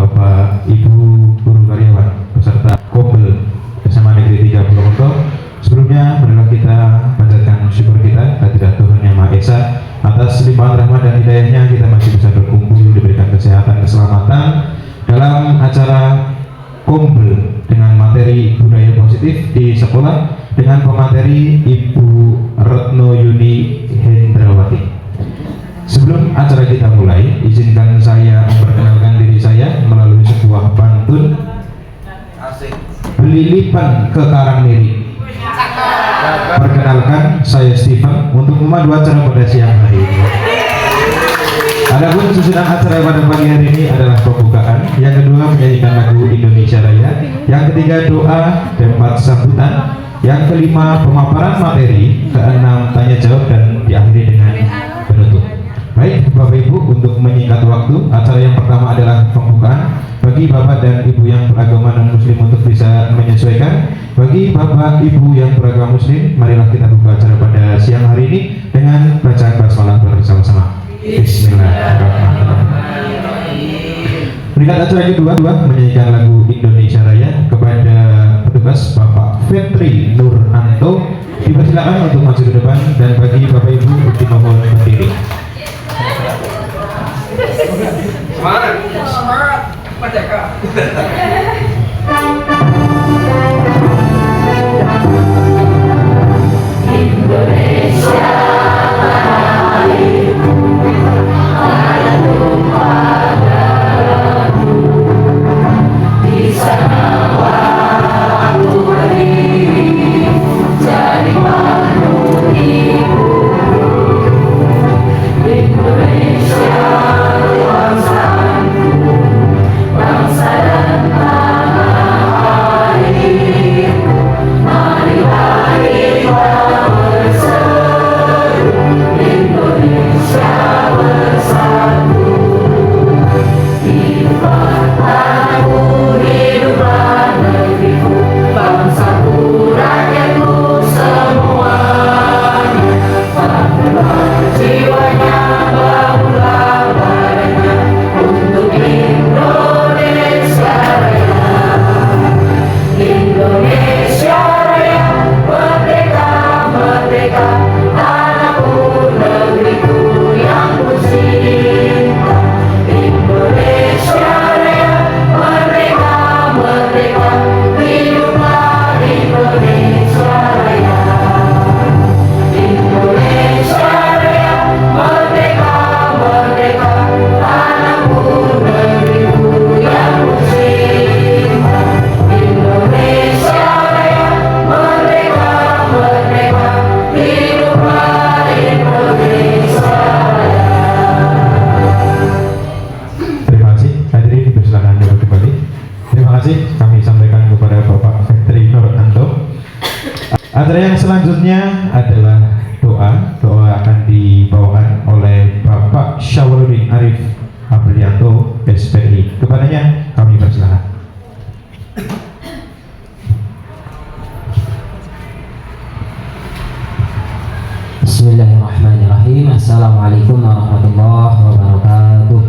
Bapak Ibu guru karyawan peserta Kombel SMA Negeri 3 Purwokerto. Sebelumnya marilah kita panjatkan syukur kita kehadirat Tuhan Yang Maha Esa atas limpahan rahmat dan hidayahnya kita masih bisa berkumpul, diberikan kesehatan, keselamatan dalam acara Kombel dengan materi budaya positif di sekolah dengan pemateri Ibu Retno Yuni Hendrawati. Sebelum acara kita mulai, izinkan saya memperkenalkan diri saya melalui sebuah pantun Belilipan ke Karangmiri. Perkenalkan, saya Steven untuk memandu acara pada siang hari ini. Adapun susunan acara pada pagi hari ini adalah pembukaan, yang kedua menyanyikan lagu Indonesia Raya, yang ketiga doa dan 4 sambutan, yang kelima pemaparan materi, keenam tanya jawab, dan diakhiri dengan penutup. Baik Bapak Ibu, untuk menyingkat waktu, acara yang pertama adalah pembukaan. Bagi Bapak dan Ibu yang beragama non-muslim untuk bisa menyesuaikan. Bagi Bapak Ibu yang beragama muslim, marilah kita buka acara pada siang hari ini dengan bacaan basmalah bersama-sama. Bismillahirrahmanirrahim. Berikut acara kedua menyanyikan lagu Indonesia Raya kepada petugas Bapak Fetri Nuranto. Dipersilakan untuk maju ke depan, dan bagi Bapak Ibu dimohon berdiri. Semangat, Merdeka. Indonesia airku, airku padaku, di sana aku berdiri, jadi mandu ibu. Indonesia bangsaku, bangsa dan tanah airku, marilah kita berseru, Indonesia bersatu. Hiduplah tanahku, hiduplah negeriku, bangsaku, rakyatku semuanya. Bangunlah jiwanya, bangunlah badannya untuk Indonesia Raya. Indonesia Raya, merdeka, merdeka, tanahku, negeriku yang ku cinta. Indonesia Raya, merdeka, merdeka, hiduplah Indonesia Raya. Indonesia Raya, merdeka, merdeka, tanahku, negeriku yang ku cinta. Indonesia Raya, merdeka, merdeka, hiduplah Indonesia Raya. Terima kasih. Hadirin dipersilakan duduk kembali. Terima kasih kami sampaikan kepada Bapak Fetri Nuranto. Acara yang selanjutnya adalah doa. Doa akan dibawakan oleh Bapak Syawruddin Arif Aprianto, SPI. Kepadanya kami persilakan. Bismillahirrahmanirrahim. Assalamualaikum warahmatullahi wabarakatuh.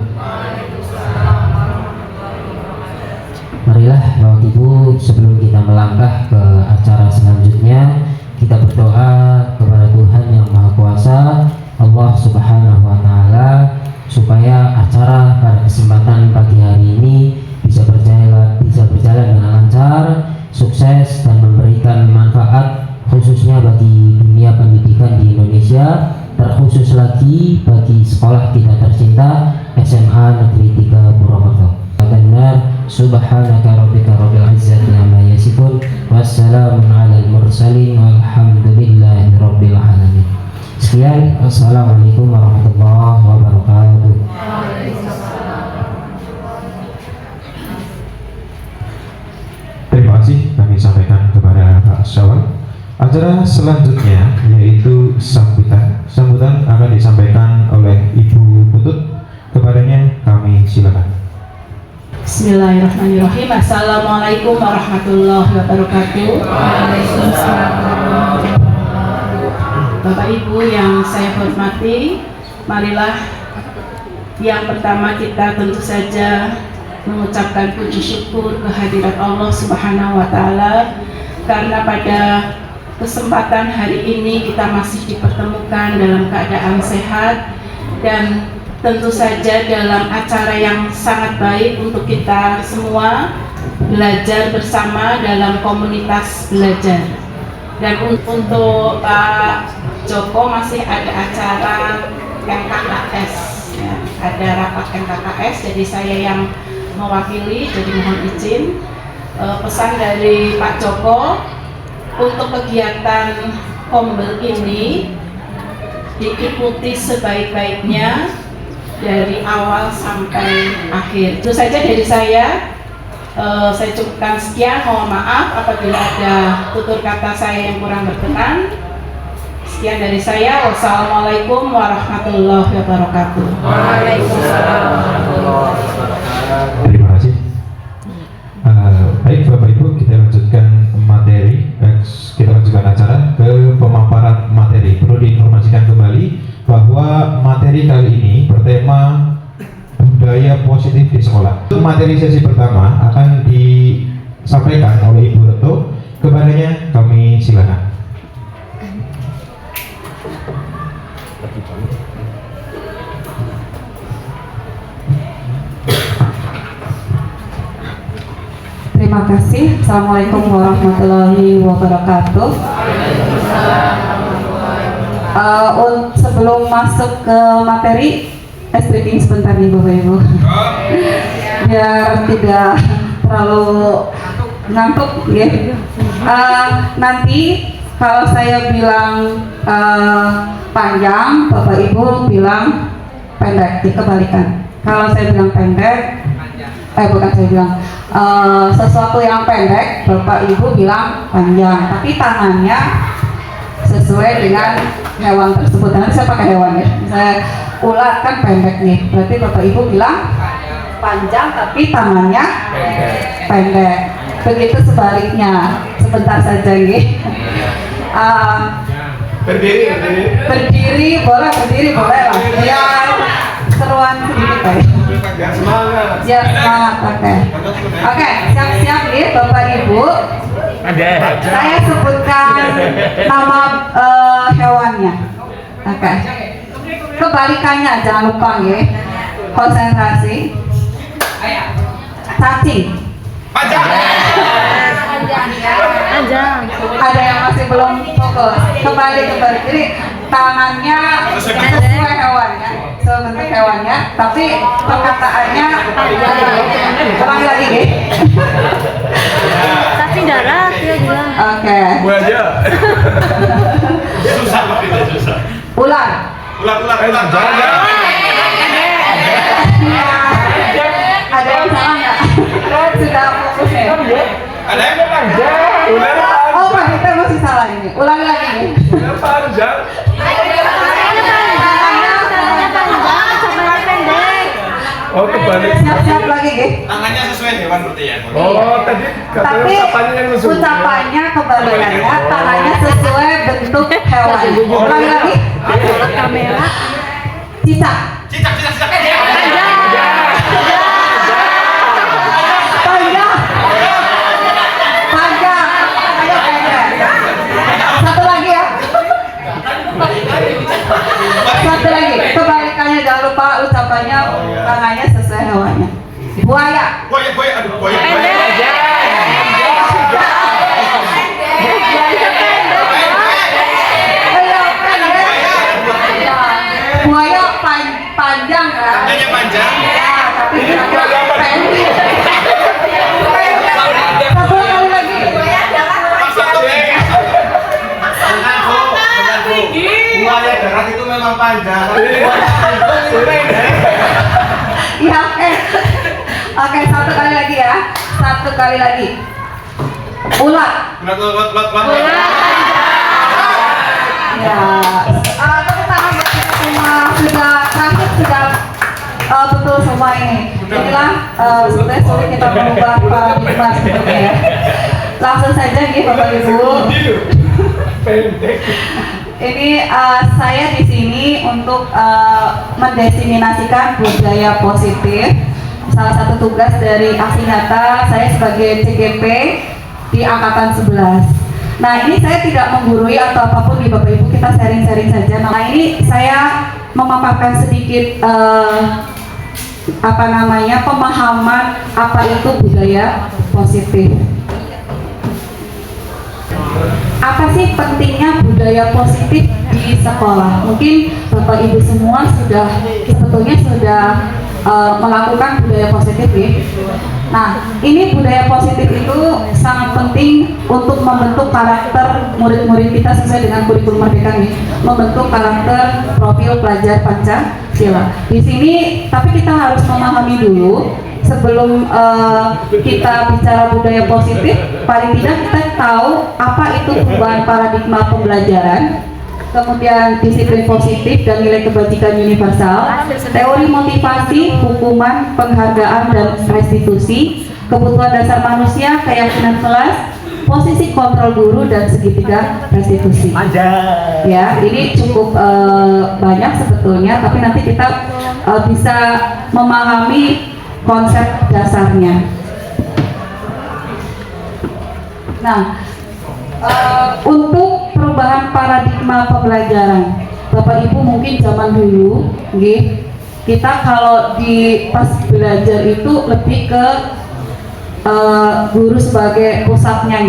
Marilah Bapak Ibu, sebelum kita melangkah ke acara selanjutnya, kita berdoa kepada Tuhan Yang Maha Kuasa, Allah Subhanahu wa Ta'ala, supaya acara pada kesempatan pagi hari ini bisa berjalan dengan lancar, sukses, dan memberikan manfaat khususnya bagi dunia pendidikan di Indonesia, terkhusus lagi bagi sekolah kita tercinta SMA Negeri 3 Purwokerto. Benar, subhanaka rabbika rabbil izzati amma yasifun, wassalamun alal mursalin, walhamdulillahi rabbil alamin. Sekian, assalamualaikum warahmatullahi wabarakatuh. Terima kasih kami sampaikan kepada Pak Syawal. Acara selanjutnya yaitu sambutan. Sambutan akan disampaikan oleh Ibu Putut. Kepadanya kami silakan. Bismillahirrahmanirrahim. Assalamualaikum warahmatullahi wabarakatuh. Waalaikumsalam. Bapak Ibu yang saya hormati, marilah yang pertama kita tentu saja mengucapkan puji syukur kehadirat Allah Subhanahu wa Ta'ala, karena pada kesempatan hari ini kita masih dipertemukan dalam keadaan sehat dan tentu saja dalam acara yang sangat baik untuk kita semua belajar bersama dalam komunitas belajar. Dan untuk Pak Joko masih ada acara NKKS, ya, ada rapat NKKS, jadi saya yang mewakili, jadi mohon izin. Pesan dari Pak Joko untuk kegiatan Kombel ini diikuti sebaik-baiknya dari awal sampai akhir. Itu saja dari saya. Saya cukupkan sekian, mohon maaf apabila ada tutur kata saya yang kurang berkenan. Sekian dari saya. Wassalamualaikum warahmatullahi wabarakatuh. Terima kasih. Baik Bapak Ibu, kita lanjutkan materi, kita lanjutkan acara ke pemaparan materi. Perlu diinformasikan kembali bahwa materi kali ini bertema budaya positif di sekolah. Untuk materi sesi pertama akan disampaikan oleh Ibu Reto. Kepadanya kami silakan. Terima kasih. Assalamualaikum warahmatullahi wabarakatuh. Sebelum masuk ke materi, briefing sebentar nih Bapak Ibu, biar tidak terlalu ngantuk ya. Nanti kalau saya bilang panjang, Bapak Ibu bilang pendek, dikebalikan. Kalau saya bilang pendek, bukan saya bilang sesuatu yang pendek, Bapak Ibu bilang panjang, tapi tangannya sesuai dengan hewan tersebut. Nanti saya pakai hewan ya, misalnya ular kan pendek nih, berarti Bapak Ibu bilang panjang tapi tangannya pendek. Begitu sebaliknya, sebentar saja nih. Berdiri boleh lah, ya seruan sedikit ya. Ya semangat, oke, siap-siap nih Bapak Ibu. Saya sebutkan nama hewannya. Oke. Kebalikannya jangan lupa ya. Konsentrasi. Cacing. Ada yang masih belum fokus. Kembali. Jadi tangannya sesuai hewannya, sebentuk hewannya, tapi perkataannya ulangi lagi nih. Cacing darat dia bilang. Oke. Susah Pak, susah. Ular. Ada yang salah nggak? Sudah fokus ya? Ada yang panjang. Oh Pak, kita masih salah ini. Ulangi lagi nih. Panjang. Oh, kebalik. Siap-siap lagi nih. Tangannya sesuai hewan berarti ya. Oh, tadi tapi ucapannya kebalikannya, tangannya sesuai bentuk hewan. Ulangi lagi. Kamera. Cicak. Cicak. Panjang. Ayo pendek. Satu lagi ya. Satu lagi. Kebalikannya jangan lupa ucapannya, tangannya sesuai hewannya. Buaya. Aduh, buaya. Buaya panjang kan? Tangannya panjang. Ya, tapi pendek. Satu kali lagi. Buaya darat itu memang panjang. Ya, oke, satu kali lagi ya. Satu kali lagi. Ular. Ya. Tepuk tangan buat kita semua. Sudah terakhir sudah betul semua ini. Inilah sebenarnya sulit kita mengubah paradigma sebenarnya ya. Langsung saja nih Bapak Ibu. Ini saya di sini untuk mendiseminasikan budaya positif salah satu tugas dari aksi nyata saya sebagai CGP di angkatan 11. Nah, ini saya tidak menggurui atau apapun nih Bapak Ibu, kita sharing-sharing saja. Nah, ini saya memaparkan sedikit pemahaman apa itu budaya positif. Apa sih pentingnya budaya positif di sekolah? Mungkin Bapak Ibu semua sebetulnya sudah melakukan budaya positif ya. Nah, ini budaya positif itu sangat penting untuk membentuk karakter murid-murid kita sesuai dengan kurikulum Merdeka nih, membentuk karakter profil pelajar Pancasila. Di sini, tapi kita harus memahami dulu sebelum kita bicara budaya positif, paling tidak kita tahu apa itu perubahan paradigma pembelajaran, kemudian disiplin positif dan nilai kebajikan universal, teori motivasi, hukuman, penghargaan dan restitusi, kebutuhan dasar manusia, keyakinan kelas, posisi kontrol guru dan segitiga restitusi. Ya, ini cukup banyak sebetulnya, tapi nanti kita bisa memahami konsep dasarnya. Nah, untuk perubahan paradigma pembelajaran, Bapak Ibu mungkin zaman dulu, kita kalau di pas belajar itu lebih ke guru sebagai pusatnya,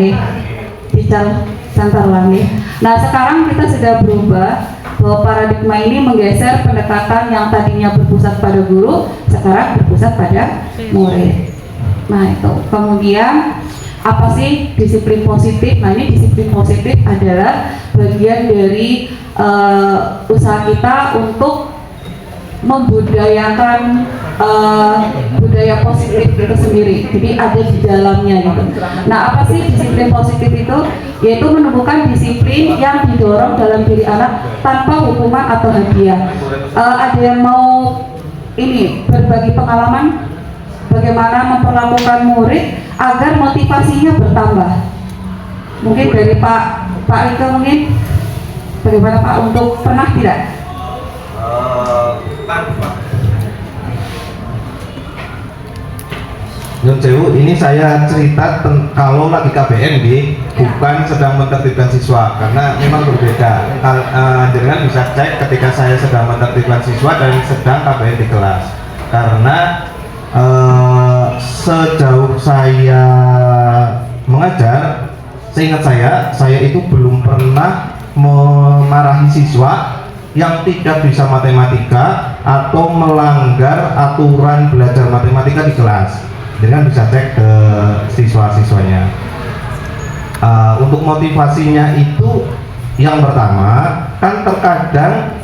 dicantarlah. Nah, sekarang kita sudah berubah bahwa paradigma ini menggeser pendekatan yang tadinya berpusat pada guru, sekarang berpusat pada murid. Nah, itu. Kemudian apa sih disiplin positif? Nah, ini disiplin positif adalah bagian dari usaha kita untuk membudayakan budaya positif itu sendiri. Jadi ada di dalamnya gitu. Nah, apa sih disiplin positif itu? Yaitu menumbuhkan disiplin yang didorong dalam diri anak tanpa hukuman atau hadiah. Ada yang mau ini berbagi pengalaman bagaimana memperlakukan murid agar motivasinya bertambah? Mungkin dari Pak Rika, mungkin bagaimana Pak, untuk pernah tidak? Nyun sewu, ini saya cerita kalau lagi KBM bukan sedang menertibkan siswa, karena memang berbeda. Jangan bisa cek ketika saya sedang menertibkan siswa dan sedang KBM di kelas, karena sejauh saya mengajar, seingat saya itu belum pernah memarahi siswa yang tidak bisa matematika atau melanggar aturan belajar matematika di kelas. Dengan bisa cek ke siswa-siswanya. Untuk motivasinya itu, yang pertama kan terkadang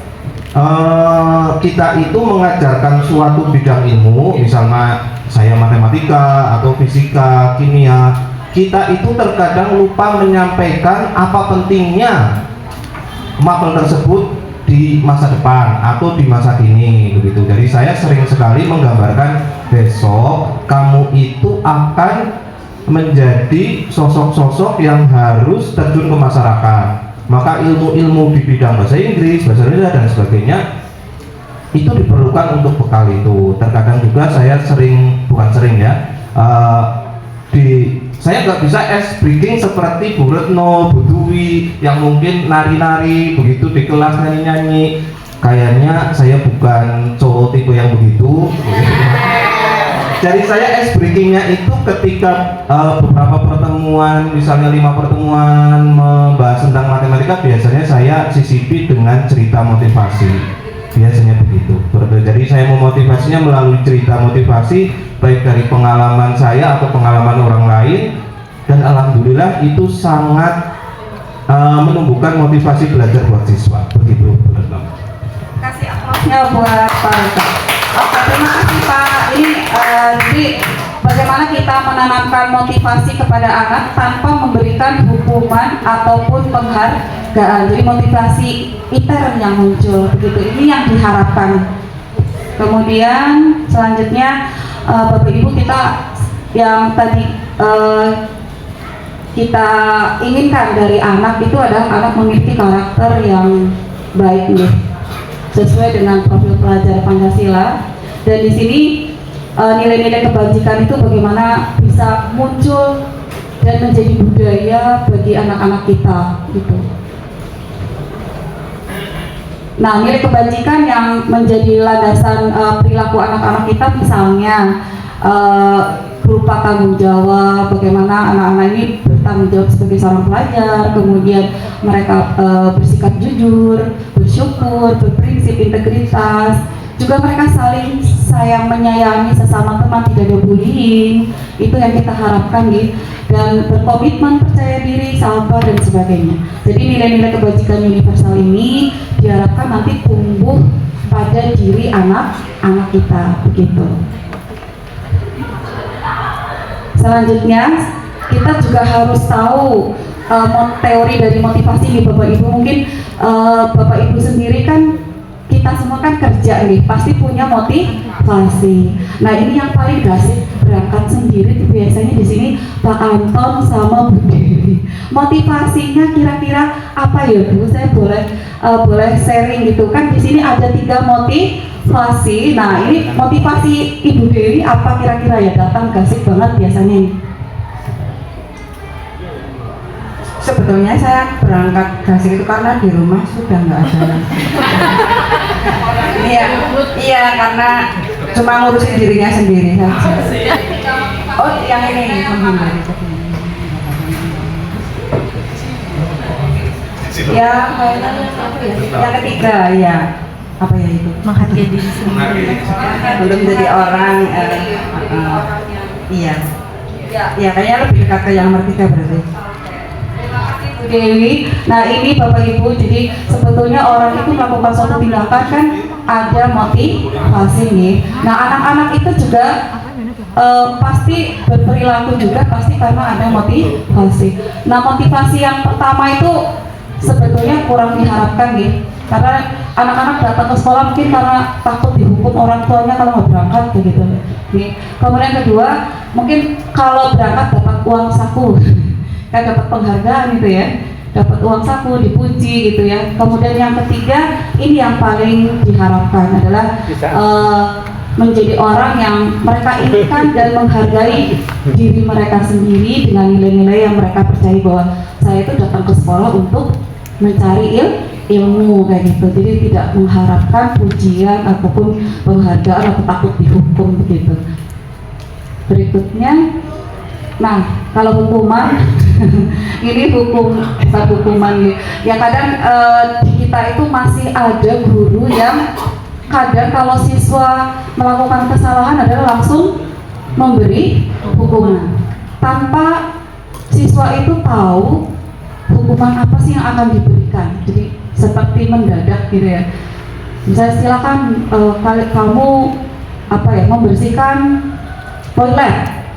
kita itu mengajarkan suatu bidang ilmu, misalnya saya matematika atau fisika, kimia, kita itu terkadang lupa menyampaikan apa pentingnya mapel tersebut di masa depan atau di masa kini begitu. Jadi saya sering sekali menggambarkan besok kamu itu akan menjadi sosok-sosok yang harus terjun ke masyarakat. Maka ilmu-ilmu di bidang bahasa Inggris, bahasa Indonesia dan sebagainya itu diperlukan untuk bekal itu. Terkadang juga saya saya nggak bisa ice breaking seperti Bu Retno, Bu Dwi yang mungkin nari-nari begitu di kelas, nyanyi-nyanyi. Kayaknya saya bukan cowok tipe yang begitu. Jadi saya ice breakingnya itu ketika beberapa pertemuan, misalnya 5 pertemuan membahas tentang matematika, biasanya saya sisipi dengan cerita motivasi. Biasanya begitu. Jadi saya memotivasinya melalui cerita motivasi, baik dari pengalaman saya atau pengalaman orang lain, dan alhamdulillah itu sangat menumbuhkan motivasi belajar buat siswa. Begitu. Kasih aplausnya buat Pak Rika. Oke, terima kasih Pak. Ini jadi bagaimana kita menanamkan motivasi kepada anak tanpa memberikan hukuman ataupun penghargaan. Jadi motivasi intern yang muncul begitu. Ini yang diharapkan. Kemudian selanjutnya Bapak Ibu, kita yang tadi kita inginkan dari anak itu adalah anak memiliki karakter yang baik nih, sesuai dengan profil pelajar Pancasila. Dan di sini nilai-nilai kebajikan itu bagaimana bisa muncul dan menjadi budaya bagi anak-anak kita gitu. Nah, nilai kebajikan yang menjadi landasan perilaku anak-anak kita misalnya berupa tanggung jawab, bagaimana anak-anak ini bertanggung jawab sebagai seorang pelajar, kemudian mereka bersikap jujur, bersyukur, berprinsip, integritas, juga mereka saling sayang menyayangi sesama teman, tidak ada bullying, itu yang kita harapkan gitu, dan berkomitmen, percaya diri, sabar dan sebagainya. Jadi nilai-nilai kebajikan universal ini diharapkan nanti tumbuh pada diri anak-anak kita begitu. Selanjutnya kita juga harus tahu teori dari motivasi nih Bapak Ibu. Mungkin Bapak Ibu sendiri kan, kita semua kan kerja nih, pasti punya motivasi. Nah ini yang paling basic berangkat sendiri tuh biasanya di sini Pak Anton sama Bu Dewi. Motivasinya kira-kira apa ya Bu? Saya boleh sharing gitu kan? Di sini ada 3 motivasi. Nah ini motivasi Ibu Dewi apa kira-kira ya? Datang gasik banget biasanya nih. Sebetulnya saya berangkat gasik itu karena di rumah sudah nggak ada. Iya, karena cuma ngurusin dirinya sendiri saja. Oh, yang ini menghindari. Ya, yang ketiga ya, apa ya itu? Menghargai diri sendiri. Belum jadi orang. Iya, ya kayaknya lebih dekat ke yang nomor 3 berarti. Dewi, nah ini Bapak Ibu, jadi sebetulnya orang itu melakukan suatu tindakan kan ada motivasi nih. Nah anak-anak itu juga pasti berperilaku juga pasti karena ada motivasi. Nah motivasi yang pertama itu sebetulnya kurang diharapkan nih, karena anak-anak datang ke sekolah mungkin karena takut dihukum orang tuanya kalau nggak berangkat begitu nih. Kemudian kedua, mungkin kalau berangkat dapat uang saku kan, dapat penghargaan gitu ya, dapat uang saku, dipuji gitu ya. Kemudian yang ketiga, ini yang paling diharapkan adalah menjadi orang yang mereka inginkan dan menghargai diri mereka sendiri dengan nilai-nilai yang mereka percaya bahwa saya itu datang ke sekolah untuk mencari ilmu kayak gitu. Jadi tidak mengharapkan pujian ataupun penghargaan atau takut dihukum begitu. Berikutnya, nah kalau hukuman ini bukan hukuman ya, kadang di kita itu masih ada guru yang kadang kalau siswa melakukan kesalahan adalah langsung memberi hukuman tanpa siswa itu tahu hukuman apa sih yang akan diberikan. Jadi seperti mendadak gitu ya, misalnya silakan kamu membersihkan toilet,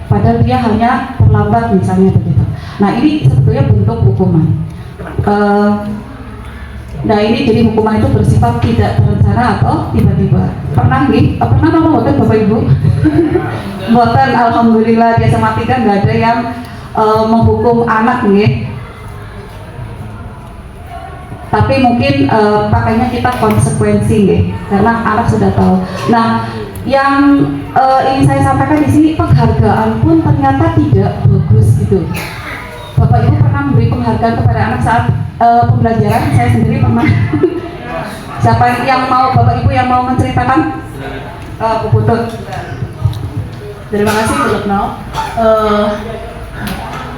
padahal dia hanya terlambat misalnya begitu. Nah ini sebetulnya bentuk hukuman. Nah ini jadi hukuman itu bersifat tidak terencana atau tiba-tiba. Pernah kamu boten Bapak Ibu? Boten, alhamdulillah dia sama tiga nggak ada yang menghukum anak nih. Tapi mungkin pakainya kita konsekuensi nih, karena anak sudah tahu. Nah yang ingin saya sampaikan di sini, penghargaan pun ternyata tidak bagus gitu. Bapak Ibu pernah memberi penghargaan kepada anak saat pembelajaran? Saya sendiri pernah. Siapa yang mau, Bapak Ibu yang mau menceritakan? Bu Putut. Terima kasih Bu Retno.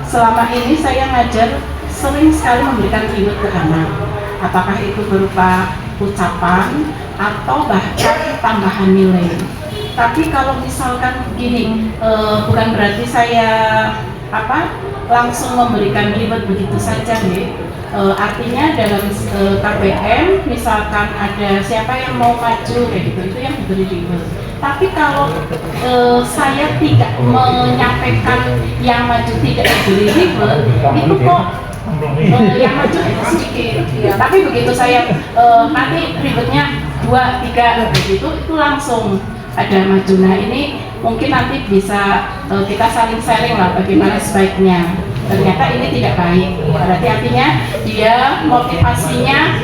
Selama ini saya ngajar sering sekali memberikan reward ke anak, apakah itu berupa ucapan atau bahkan tambahan nilai. Tapi kalau misalkan begini, bukan berarti saya langsung memberikan reward begitu saja nih. Artinya dalam KBM misalkan ada siapa yang mau maju kayak gitu, itu yang diberi reward. Tapi kalau saya tidak menyampaikan yang maju tidak diberi reward, itu kok yang maju sedikit. Tapi begitu saya nanti rewardnya 2, 3 begitu, itu langsung ada maju. Nah ini mungkin nanti bisa kita saling sharing lah bagaimana sebaiknya. Ternyata ini tidak baik, berarti artinya dia motivasinya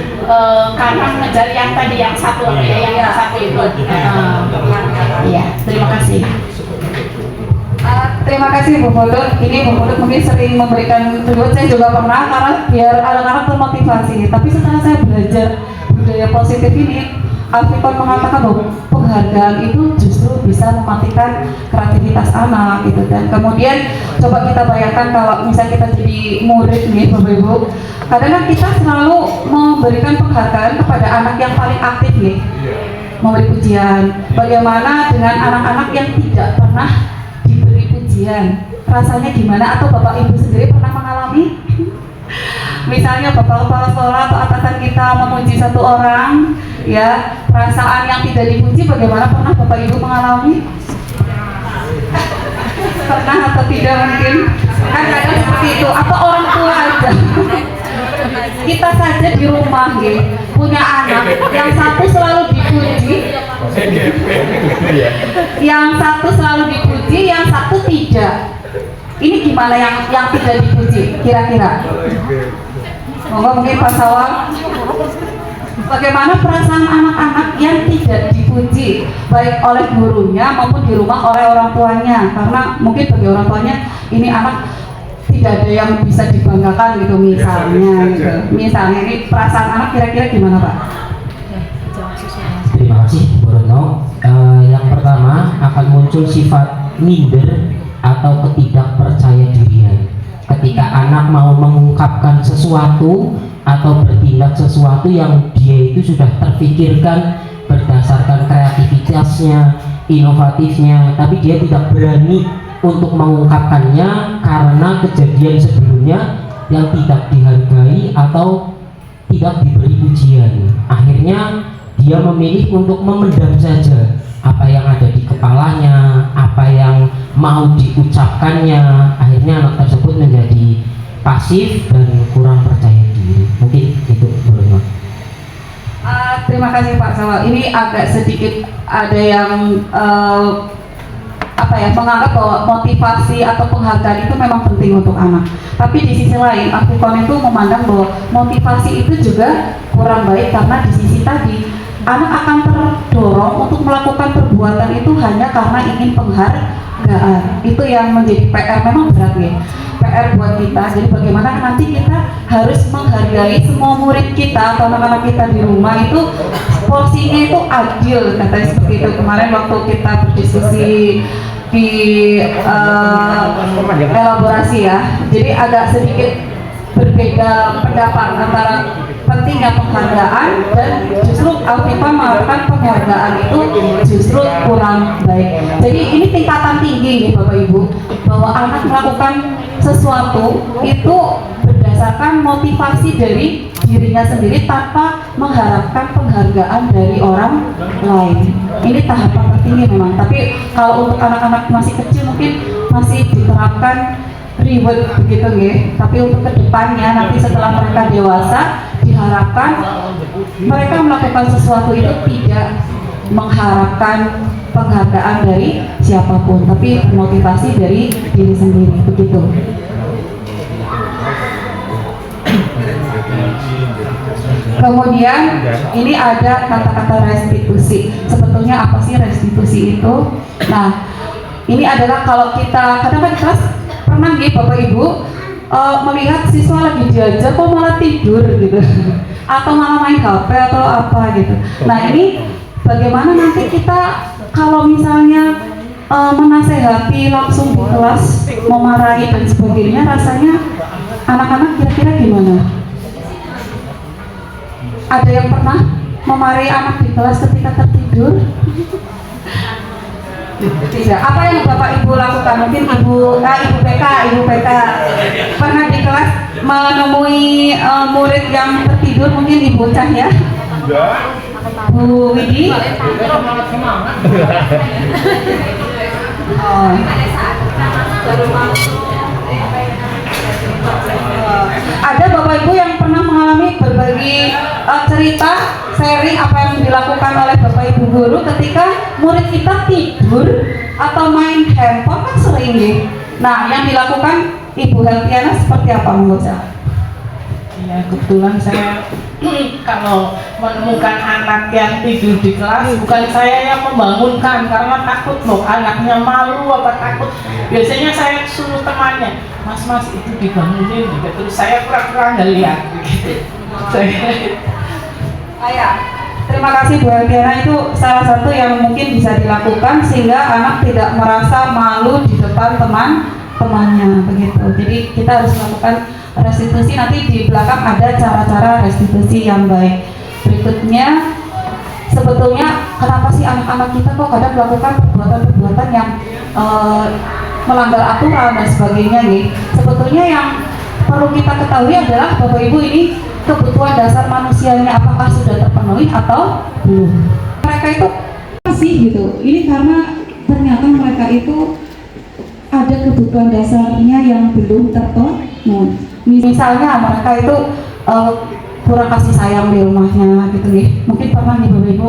karena mengejar yang tadi yang satu yang satu itu. Iya, terima kasih. Terima kasih Bu Putut. Ini Bu Putut mungkin sering memberikan reward, saya juga pernah, karena biar anak-anak termotivasi. Tapi setelah saya belajar budaya positif ini, Alfikon mengatakan bahwa penghargaan itu justru bisa mematikan kreativitas anak gitu. Dan kemudian coba kita bayangkan kalau misalnya kita jadi murid nih Bapak Ibu, kadang-kadang kita selalu memberikan penghargaan kepada anak yang paling aktif nih, memberi pujian. Bagaimana dengan anak-anak yang tidak pernah diberi pujian, rasanya gimana? Atau Bapak Ibu sendiri pernah mengalami? Misalnya Bapak Kepala Sekolah atau atasan kita memuji satu orang, ya, perasaan yang tidak dipuji bagaimana? Pernah Bapak Ibu mengalami? Pernah atau tidak mungkin? Kan kadang seperti itu. Atau orang tua aja. Kita saja di rumah nih, punya anak yang satu selalu dipuji, yang satu selalu dipuji, yang satu tidak. Ini gimana yang tidak dipuji kira-kira? Mungkin Pak Sawal, bagaimana perasaan anak-anak yang tidak dipuji baik oleh gurunya maupun di rumah oleh orang tuanya? Karena mungkin bagi orang tuanya ini anak tidak ada yang bisa dibanggakan gitu misalnya gitu. Misalnya ini perasaan anak kira-kira gimana Pak? Terima kasih Bu Retno. Yang pertama akan muncul sifat minder atau ketidakpercaya dirian. Ketika anak mau mengungkapkan sesuatu atau bertindak sesuatu yang dia itu sudah terfikirkan berdasarkan kreativitasnya, inovatifnya, tapi dia tidak berani untuk mengungkapkannya karena kejadian sebelumnya yang tidak dihargai atau tidak diberi pujian. Akhirnya dia memilih untuk memendam saja apa yang ada di kepalanya, apa yang mau diucapkannya. Akhirnya anak tersebut menjadi pasif dan kurang percaya diri. Mungkin itu menurut. Terima kasih Pak Sawal. Ini agak sedikit ada yang menganggap bahwa motivasi atau penghargaan itu memang penting untuk anak. Tapi di sisi lain, Alfikon itu memandang bahwa motivasi itu juga kurang baik karena di sisi tadi anak akan terdorong untuk melakukan perbuatan itu hanya karena ingin penghargaan. Itu yang menjadi PR, memang berat ya, PR buat kita. Jadi bagaimana nanti kita harus menghargai semua murid kita atau anak-anak kita di rumah itu porsinya itu adil, katanya seperti itu. Kemarin waktu kita berdiskusi di elaborasi ya, jadi agak sedikit berbeda pendapat antara pentingnya penghargaan dan justru Alfikon mengatakan penghargaan itu justru kurang baik. Jadi ini tingkatan tinggi nih Bapak Ibu, bahwa anak melakukan sesuatu itu berdasarkan motivasi dari dirinya sendiri tanpa mengharapkan penghargaan dari orang lain. Ini tahapan tertinggi memang, tapi kalau untuk anak-anak masih kecil mungkin masih diterapkan reward begitu nggih. Tapi untuk kedepannya nanti setelah mereka dewasa diharapkan mereka melakukan sesuatu itu tidak mengharapkan penghargaan dari siapapun, tapi motivasi dari diri sendiri begitu. Kemudian ini ada kata-kata restitusi. Sebetulnya apa sih restitusi itu? Nah, ini adalah kalau kita kadang-kadang kelas pernah nih Bapak Ibu melihat siswa lagi diajar kok malah tidur gitu atau malah main HP atau apa gitu. Nah ini bagaimana nanti kita kalau misalnya menasehati langsung di kelas, memarahi dan sebagainya, rasanya anak-anak kira-kira gimana? Ada yang pernah memarahi anak di kelas ketika tertidur? Tidak. Apa yang Bapak Ibu lakukan? Mungkin Ibu PK pernah di kelas menemui murid yang tertidur, mungkin Ibu Cahya? Bu Widi? Ada Bapak Ibu yang pernah mengalami berbagi cerita, sharing apa yang dilakukan oleh Bapak Ibu guru ketika murid kita tidur atau main handphone kan sering nih. Nah, yang dilakukan Ibu Heltiana seperti apa menurut saya? Ya, kebetulan saya kalau menemukan anak yang tidur di kelas, bukan saya yang membangunkan karena takut loh, anaknya malu apa takut. Biasanya saya suruh temannya, mas itu dibangunin gitu. Terus saya pura-pura nggak lihat gitu. Terima kasih Bu Elviana, itu salah satu yang mungkin bisa dilakukan sehingga anak tidak merasa malu di depan teman-temannya begitu. Jadi kita harus melakukan restitusi, nanti di belakang ada cara-cara restitusi yang baik. Berikutnya, sebetulnya kenapa sih anak-anak kita kok kadang melakukan perbuatan-perbuatan yang melanggar aturan dan sebagainya nih? Sebetulnya yang perlu kita ketahui adalah Bapak Ibu, ini kebutuhan dasar manusianya apakah sudah terpenuhi atau belum. Mereka itu masih gitu. Ini karena ternyata mereka itu ada kebutuhan dasarnya yang belum terpenuhi. Misalnya mereka itu kurang kasih sayang di rumahnya gitu nih. Mungkin pernah nih Bapak Ibu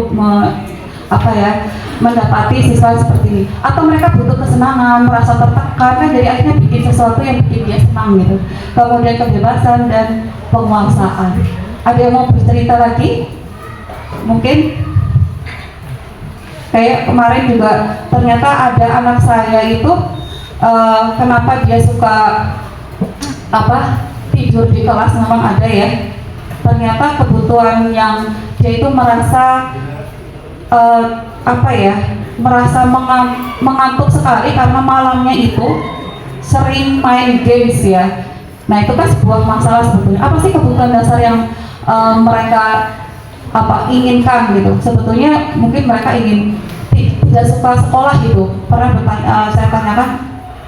mendapati siswa seperti ini, atau mereka butuh kesenangan, merasa tertekan kan, jadi akhirnya bikin sesuatu yang bikin dia senang gitu. Kemudian kebebasan dan penguasaan. Ada yang mau bercerita lagi? Mungkin kayak kemarin juga ternyata ada anak saya itu kenapa dia suka tidur di kelas, memang ada ya. Ternyata kebutuhan yang dia itu merasa merasa mengantuk sekali karena malamnya itu sering main games ya. Nah itu kan sebuah masalah sebetulnya. Apa sih kebutuhan dasar yang mereka inginkan gitu? Sebetulnya mungkin mereka ingin tidak suka sekolah gitu. Pernah saya tanyakan,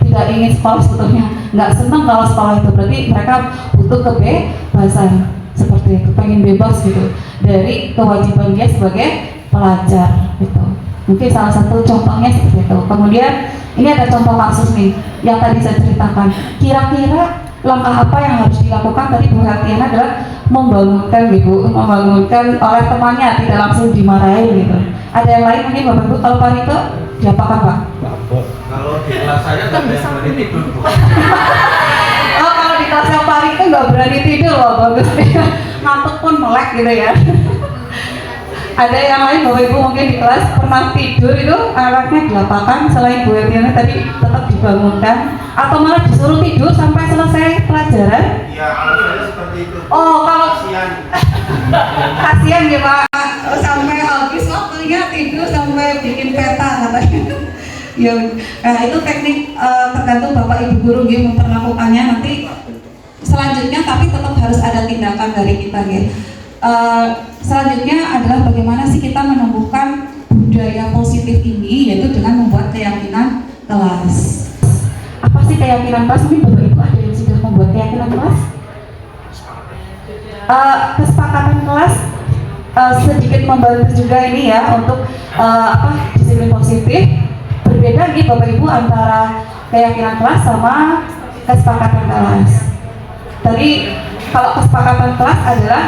tidak ingin sekolah sebetulnya, nggak senang kalau sekolah itu, berarti mereka butuh kebebasan seperti itu, pengen bebas gitu dari kewajiban dia sebagai pelajar gitu. Mungkin salah satu contohnya seperti itu. Kemudian ini ada contoh kasus nih yang tadi saya ceritakan. Kira-kira langkah apa yang harus dilakukan tadi Bu Hatiana adalah membangunkan oleh temannya, tidak langsung dimarahin gitu. Ada yang lain mungkin Bapak Ibu? Kalau Pak Rito diapakan Pak? Kalau di kelas saya nggak ada yang berani tidur. Oh, kalau di kelas yang Pak Rito nggak berani tidur loh, bagus. Ngantuk pun melek gitu ya. Ada yang lain Bapak Ibu mungkin di kelas pernah tidur itu anaknya diapakan selain Bu Hatiana tadi tetap dibangunkan atau malah disuruh tidur sampai selesai pelajaran? Iya, kalau saya seperti itu. Oh, kalau kasihan ya Pak, sampai habis waktunya tidur sampai bikin peta katanya. Ya, itu teknik tergantung Bapak Ibu guru yang memperlakukannya nanti selanjutnya, tapi tetap harus ada tindakan dari kita ya. Selanjutnya adalah bagaimana sih kita menumbuhkan budaya positif ini, yaitu dengan membuat keyakinan kelas. Apa sih keyakinan kelas? Mungkin Bapak Ibu ada yang sudah membuat keyakinan kelas? Kesepakatan kelas sedikit membantu juga ini ya untuk disiplin positif. Berbeda nih Bapak Ibu antara keyakinan kelas sama kesepakatan kelas. Tadi kalau kesepakatan kelas adalah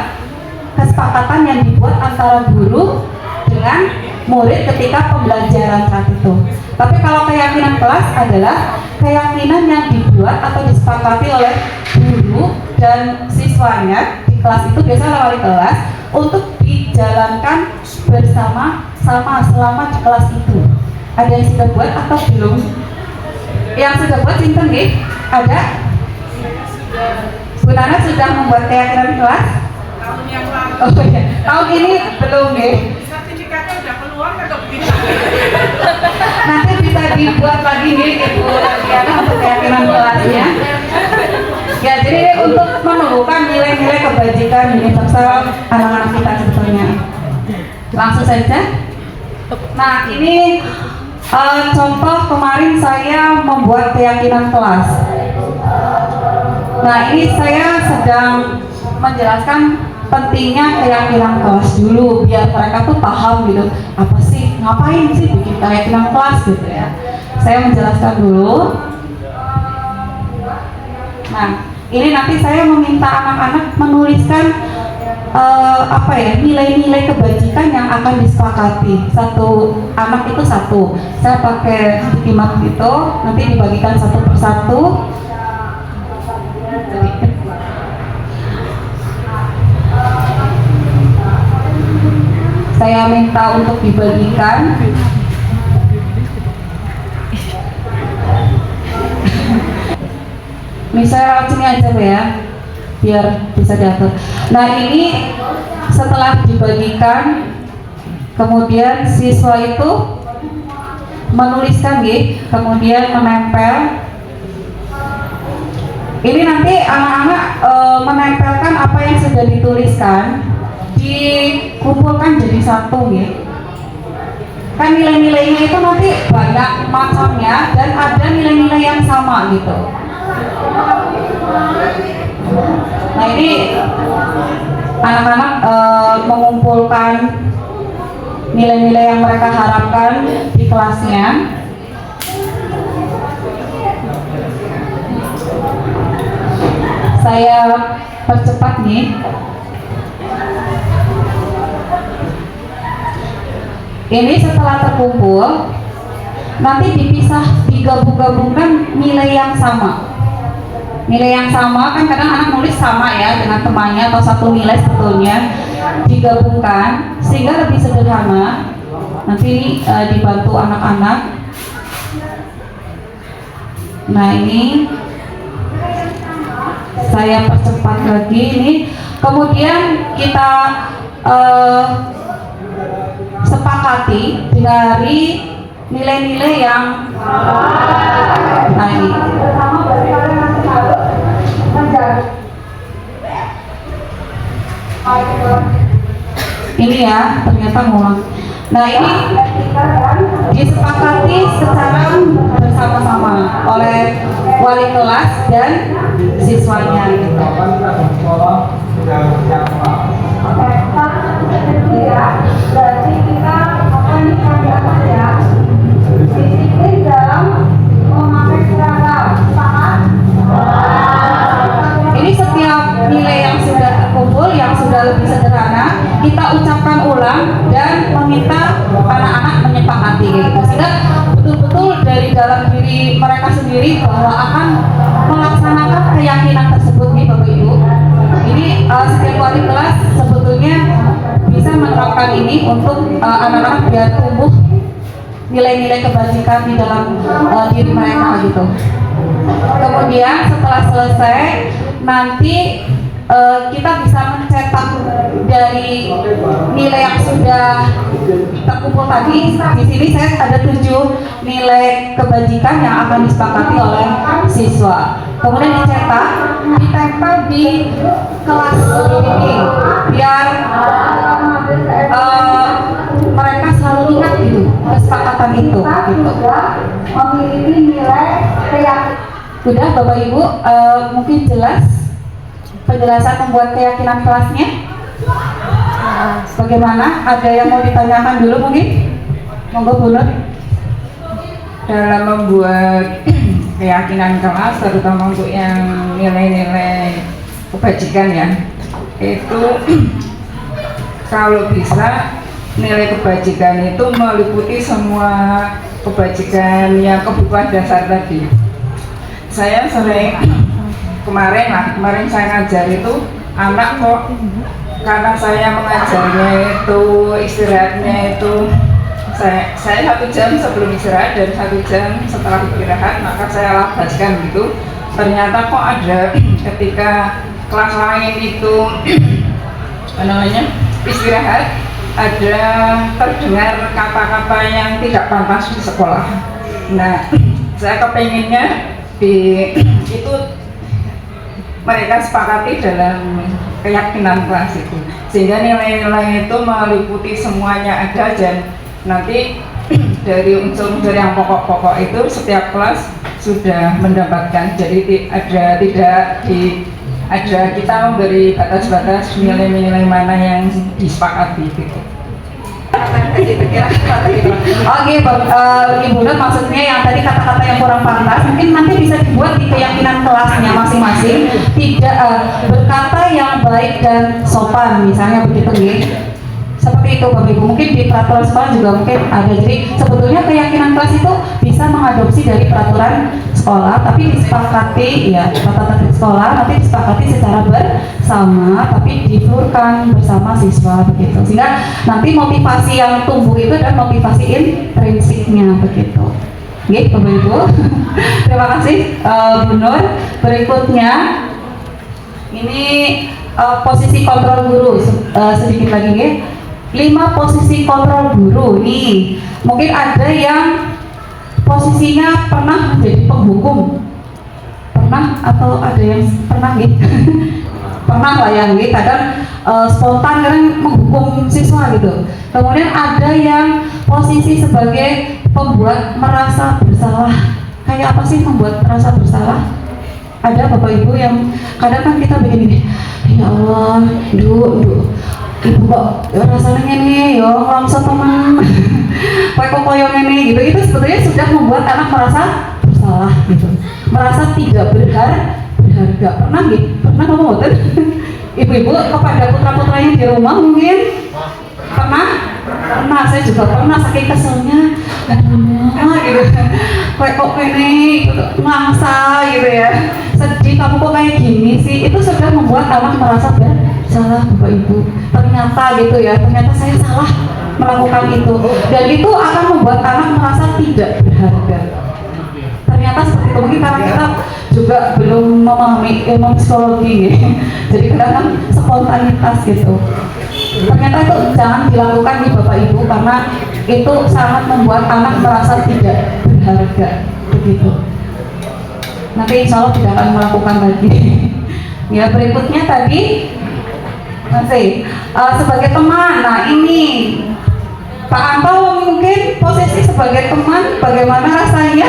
kesepakatan yang dibuat antara guru dengan murid ketika pembelajaran saat itu. Tapi kalau keyakinan kelas adalah keyakinan yang dibuat atau disepakati oleh guru dan siswanya di kelas itu, biasanya wali kelas, untuk dijalankan bersama-sama selama di kelas itu. Ada yang sudah buat atau belum? Yang sudah buat simpen nih? Ada? Bu Nana sudah membuat keyakinan kelas? Tahun yang lalu. Oh iya, tahun ini belum nih. Sertifikatnya udah keluar atau begitu? Nanti bisa dibuat lagi nih Ibu Diana untuk keyakinan kelasnya. Ya, jadi untuk menumbuhkan nilai-nilai kebajikan universal anak-anak kita sebetulnya. Langsung saja. Nah, ini contoh kemarin saya membuat keyakinan kelas. Nah, ini saya sedang menjelaskan pentingnya keyakinan kelas dulu biar mereka tuh paham gitu, apa sih, ngapain sih bikin keyakinan kelas gitu ya. Saya menjelaskan dulu. Nah, ini nanti saya meminta anak-anak menuliskan nilai-nilai kebajikan yang akan disepakati. Satu anak itu satu. Saya pakai sticky mark gitu, nanti dibagikan satu persatu. saya minta untuk dibagikan. Misalnya lewat sini aja Bu ya, biar bisa diatur. Nah ini setelah dibagikan, kemudian siswa itu menuliskan kemudian menempel. Ini nanti anak-anak menempelkan apa yang sudah dituliskan, dikumpulkan jadi satu Kan nilai-nilainya itu nanti banyak macamnya dan ada nilai-nilai yang sama gitu. Nah ini anak-anak mengumpulkan nilai-nilai yang mereka harapkan di kelasnya. Saya percepat Ini setelah terkumpul, nanti digabung-gabungkan nilai yang sama. Nilai yang sama kan kadang anak nulis sama ya dengan temannya atau satu nilai sebetulnya, digabungkan sehingga lebih sederhana. Nanti dibantu anak-anak. Nah ini saya percepat lagi ini. Kemudian kita sepakati dari nilai-nilai yang ini. Ini ya, ternyata ngulang. Nah ini disepakati secara bersama-sama oleh wali kelas dan siswanya gitu. Berarti kita akan ya disiplin dalam memakai seragam. Sepakat? Ini setiap nilai yang sudah terkumpul, yang sudah lebih sederhana, kita ucapkan ulang dan meminta anak-anak menyepakati gitu. Sehingga betul-betul dari dalam diri mereka sendiri bahwa akan melaksanakan keyakinan tersebut Bapak Ibu. Ini setiap wali kelas sebetulnya bisa menerapkan ini untuk anak-anak biar tumbuh nilai-nilai kebajikan di dalam diri mereka gitu. Kemudian setelah selesai nanti kita bisa mencetak dari nilai yang sudah terkumpul tadi. Di sini saya ada 7 nilai kebajikan yang akan disepakati oleh siswa. Kemudian dicetak, ditempel di kelas ini biar mereka selalu ingat gitu kesepakatan itu gitu. Memiliki nilai udah Bapak Ibu mungkin jelas penjelasan membuat keyakinan kelasnya. Bagaimana? Ada yang mau ditanyakan dulu mungkin? Monggo Bu Nur. Dalam membuat keyakinan kelas, terutama untuk yang nilai-nilai kebajikan ya, itu kalau bisa nilai kebajikan itu meliputi semua kebajikan yang kebutuhan dasar tadi. Saya sering kemarin saya ngajar itu anak kok karena saya mengajarnya itu istirahatnya itu saya 1 jam sebelum istirahat dan 1 jam setelah istirahat, maka saya labaskan gitu. Ternyata kok ada ketika kelas lain itu istirahat, ada terdengar kata-kata yang tidak pantas di sekolah. Nah, saya kepenginnya itu mereka sepakati dalam keyakinan kelas itu, sehingga nilai-nilai itu meliputi semuanya ada, dan nanti dari unsur-unsur yang pokok-pokok itu setiap kelas sudah mendapatkan. Jadi ada kita memberi batas-batas nilai-nilai mana yang disepakati gitu. Oke, Ibu Nur, maksudnya yang tadi kata-kata yang kurang pantas mungkin nanti bisa dibuat di keyakinan kelasnya masing-masing. Tidak berkata yang baik dan sopan, misalnya begitu seperti itu Bapak Ibu. Mungkin di peraturan sekolah juga mungkin ada. Jadi sebetulnya keyakinan kelas itu bisa bisa mengadopsi dari peraturan sekolah, tapi disepakati ya tata tertib sekolah nanti disepakati secara bersama, tapi diflurkan bersama siswa begitu, sehingga nanti motivasi yang tumbuh itu adalah motivasi intrinsipnya begitu. Oke, Bapak Ibu. Terima kasih Bu Nur. Berikutnya ini posisi kontrol guru sedikit lagi ya. 5 posisi kontrol guru nih. Mungkin ada yang posisinya pernah menjadi penghukum. Pernah atau ada yang pernah gitu? Pernah lah yang gitu, kadang spontan kadang menghukum siswa gitu. Kemudian ada yang posisi sebagai pembuat merasa bersalah. Kayak apa sih membuat merasa bersalah? Ada Bapak Ibu yang kadang kan kita begini, ya Allah, ibu kok rasanya ini ya langsung teman kok koyong ini gitu, itu sebetulnya sudah membuat anak merasa bersalah gitu, merasa tidak berharga. Pernah gitu? Pernah ngomong betul? Ibu-ibu kepada putra-putranya di rumah mungkin pernah? Pernah, saya juga pernah, saking keselnya gitu, kok ini gitu, ngangsa gitu ya, sedih, kamu kok kayak gini sih, itu sudah membuat anak merasa bersalah Bapak Ibu. Ternyata gitu ya, ternyata saya salah melakukan itu, dan itu akan membuat anak merasa tidak berharga. Ternyata seperti itu, mungkin karena kita juga belum memahami ilmu psikologi ya. Jadi kadang-kadang spontanitas gitu. Ternyata itu jangan dilakukan nih Bapak Ibu, karena itu sangat membuat anak merasa tidak berharga begitu. Nanti insya Allah tidak akan melakukan lagi. Ya, berikutnya tadi sebagai teman. Nah ini Pak Anto mungkin posisi sebagai teman, bagaimana rasanya?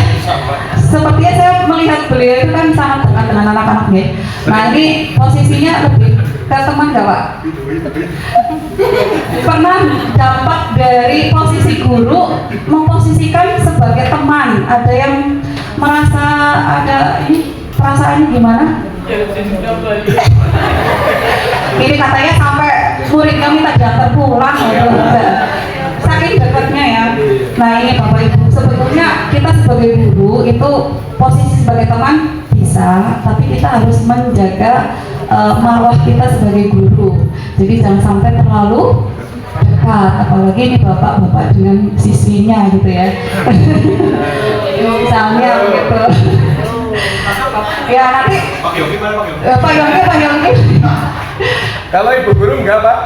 Sepertinya saya melihat beliau itu kan sangat dekat dengan anak-anak ya. Nah ini posisinya lebih ke teman nggak Pak? Pernah dampak dari posisi guru memposisikan sebagai teman? Ada yang merasa ada ini perasaannya gimana? Ini katanya sampai muridnya minta diantar pulang gitu. Saking dekatnya ya. Nah ini Bapak Ibu, sebetulnya kita sebagai guru itu posisi sebagai teman bisa, tapi kita harus menjaga marwah kita sebagai guru. Jadi jangan sampai terlalu dekat, apalagi ini bapak-bapak dengan siswinya gitu ya. Misalnya gitu. Ya nanti Pak Yongki. Kalau Ibu Guru enggak, Pak?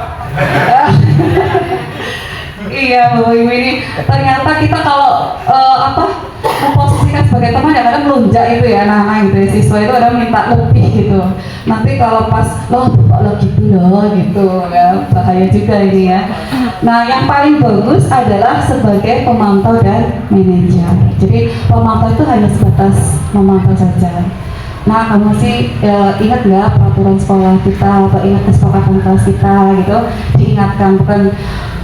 Iya Bu Ibu, ini ternyata kita kalau memposisikan sebagai teman ya kadang melunjak itu ya, nah gitu ya, siswa itu kadang minta lebih gitu. Nanti kalau pas bapak lo gitu loh gitu ya, bahaya juga ini ya. Nah yang paling bagus adalah sebagai pemantau dan manajer. Jadi pemantau itu hanya sebatas memantau saja. Nah kamu sih ingat nggak peraturan sekolah kita, atau ingat kesepakatan kelas kita gitu, diingatkan bukan.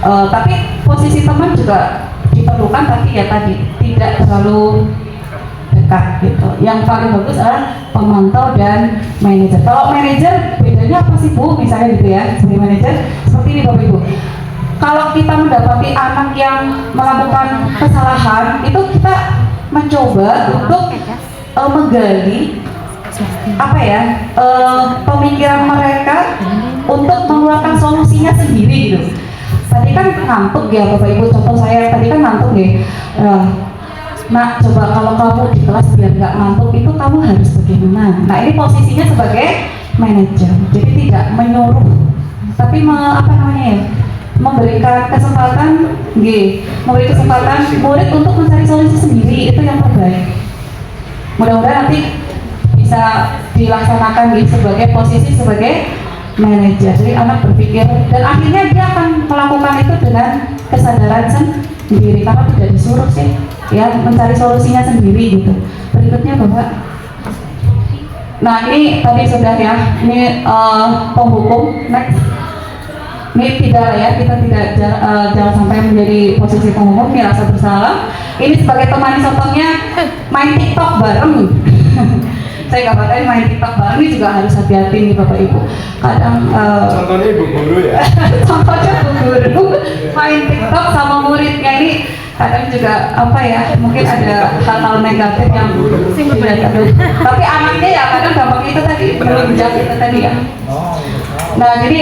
Tapi posisi teman juga diperlukan, tapi ya tadi tidak terlalu dekat gitu. Yang paling bagus adalah pemantau dan manajer. Kalau manajer bedanya apa sih Bu? Misalnya gitu ya, sebagai manajer seperti ini Bapak Ibu. Kalau kita mendapati anak yang melakukan kesalahan, itu kita mencoba untuk menggali pemikiran mereka untuk mengeluarkan solusinya sendiri gitu. Tadi kan ngantuk ya Bapak Ibu, contoh saya tadi kan ngantuk ya. Nah coba kalau kamu di kelas biar nggak ngantuk itu kamu harus bagaimana? Nah ini posisinya sebagai manajer, jadi tidak menyuruh, tapi memberikan kesempatan, memberi kesempatan murid untuk mencari solusi sendiri, itu yang terbaik. Mudah-mudahan nanti bisa dilaksanakan sebagai posisi sebagai manajer. Jadi anak berpikir dan akhirnya dia akan melakukan itu dengan kesadaran sendiri karena tidak disuruh sih, ya mencari solusinya sendiri gitu. Berikutnya Bapak. Nah ini tadi sudah ya, ini penghukum. Next. Ini tidak ya, kita tidak jangan sampai menjadi posisi penghukum, ini rasa bersalah. Ini sebagai teman, contohnya main TikTok bareng. Saya kabarkan main TikTok bareng ini juga harus hati-hati nih Bapak Ibu. Kadang contohnya Ibu Guru ya. Contohnya Bu Guru main TikTok sama muridnya ini kadang juga apa ya, mungkin ada hal-hal negatif yang tidak terduga. Tapi anaknya ya kadang gampang itu tadi, melunjak itu tadi ya. Nah jadi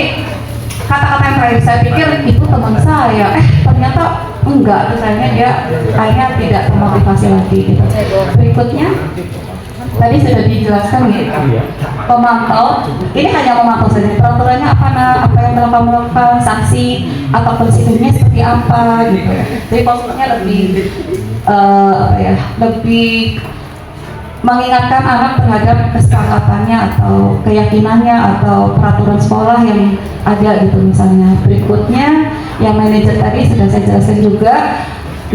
kata-kata yang terakhir, saya pikir itu teman saya, ternyata enggak, misalnya dia akhirnya tidak termotivasi lagi gitu. Berikutnya tadi sudah dijelaskan gitu, pemantau ini hanya memantau saja, peraturannya apa yang telah kamu lakukan, sanksi atau prosedurnya seperti apa gitu. Jadi maksudnya lebih lebih mengingatkan anak terhadap kesepakatannya atau keyakinannya atau peraturan sekolah yang ada gitu misalnya. Berikutnya yang manajer tadi sudah saya jelaskan juga.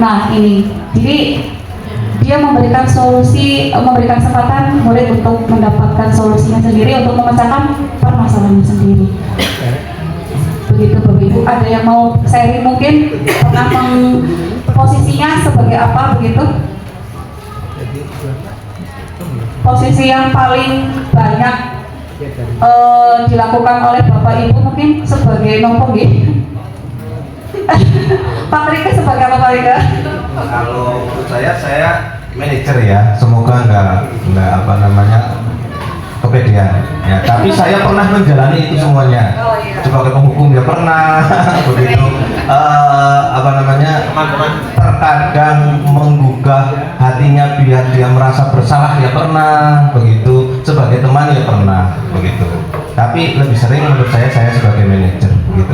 Nah ini, jadi dia memberikan kesempatan murid untuk mendapatkan solusinya sendiri untuk memecahkan permasalahannya sendiri. Begitu Bapak Ibu, ada yang mau sharing mungkin pernah posisinya sebagai apa begitu? Posisi yang paling banyak dilakukan oleh Bapak Ibu mungkin sebagai nopo gitu. Pak Rika sebagai apa Pak Rika? Kalau menurut saya manajer ya, semoga nggak apa namanya kepedean ya. Tapi saya pernah menjalani itu semuanya. Sebagai penghukum ya pernah begitu apa namanya terkadang menggugah hatinya biar dia merasa bersalah ya pernah begitu. Sebagai teman ya pernah begitu. Tapi lebih sering menurut saya sebagai manajer begitu.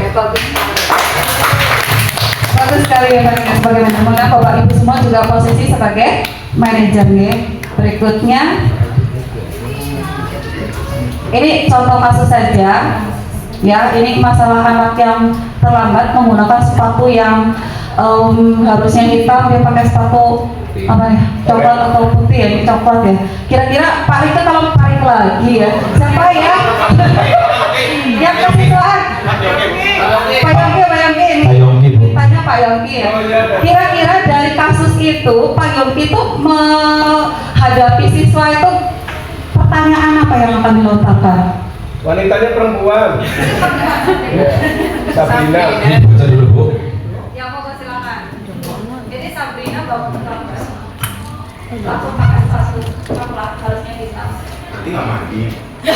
Bagus sekali ya Pak Rika sebagai manajer. Mengapa Bapak Ibu semua juga posisi sebagai manajernya. Berikutnya ini contoh kasus saja ya, ini masalah anak yang terlambat menggunakan sepatu yang harusnya hitam, dia pakai sepatu apa ya, coklat atau putih ya, ini coklat ya. Kira-kira Pak Rika kalau tarik lagi ya, siapa ya yang kesiswaan? Pak Yongki ini tanya Pak Yongki ya. Kira-kira dari kasus itu Pak Yongki itu menghadapi siswa itu pertanyaan apa yang akan dilontarkan? Wanitanya perempuan. Sabrina. Baca dulu Bu. Ya mau silakan. Jadi Sabrina bawa terus. Langsung pakai sepatu coklat harusnya hitam. Nanti nggak mandi. Dia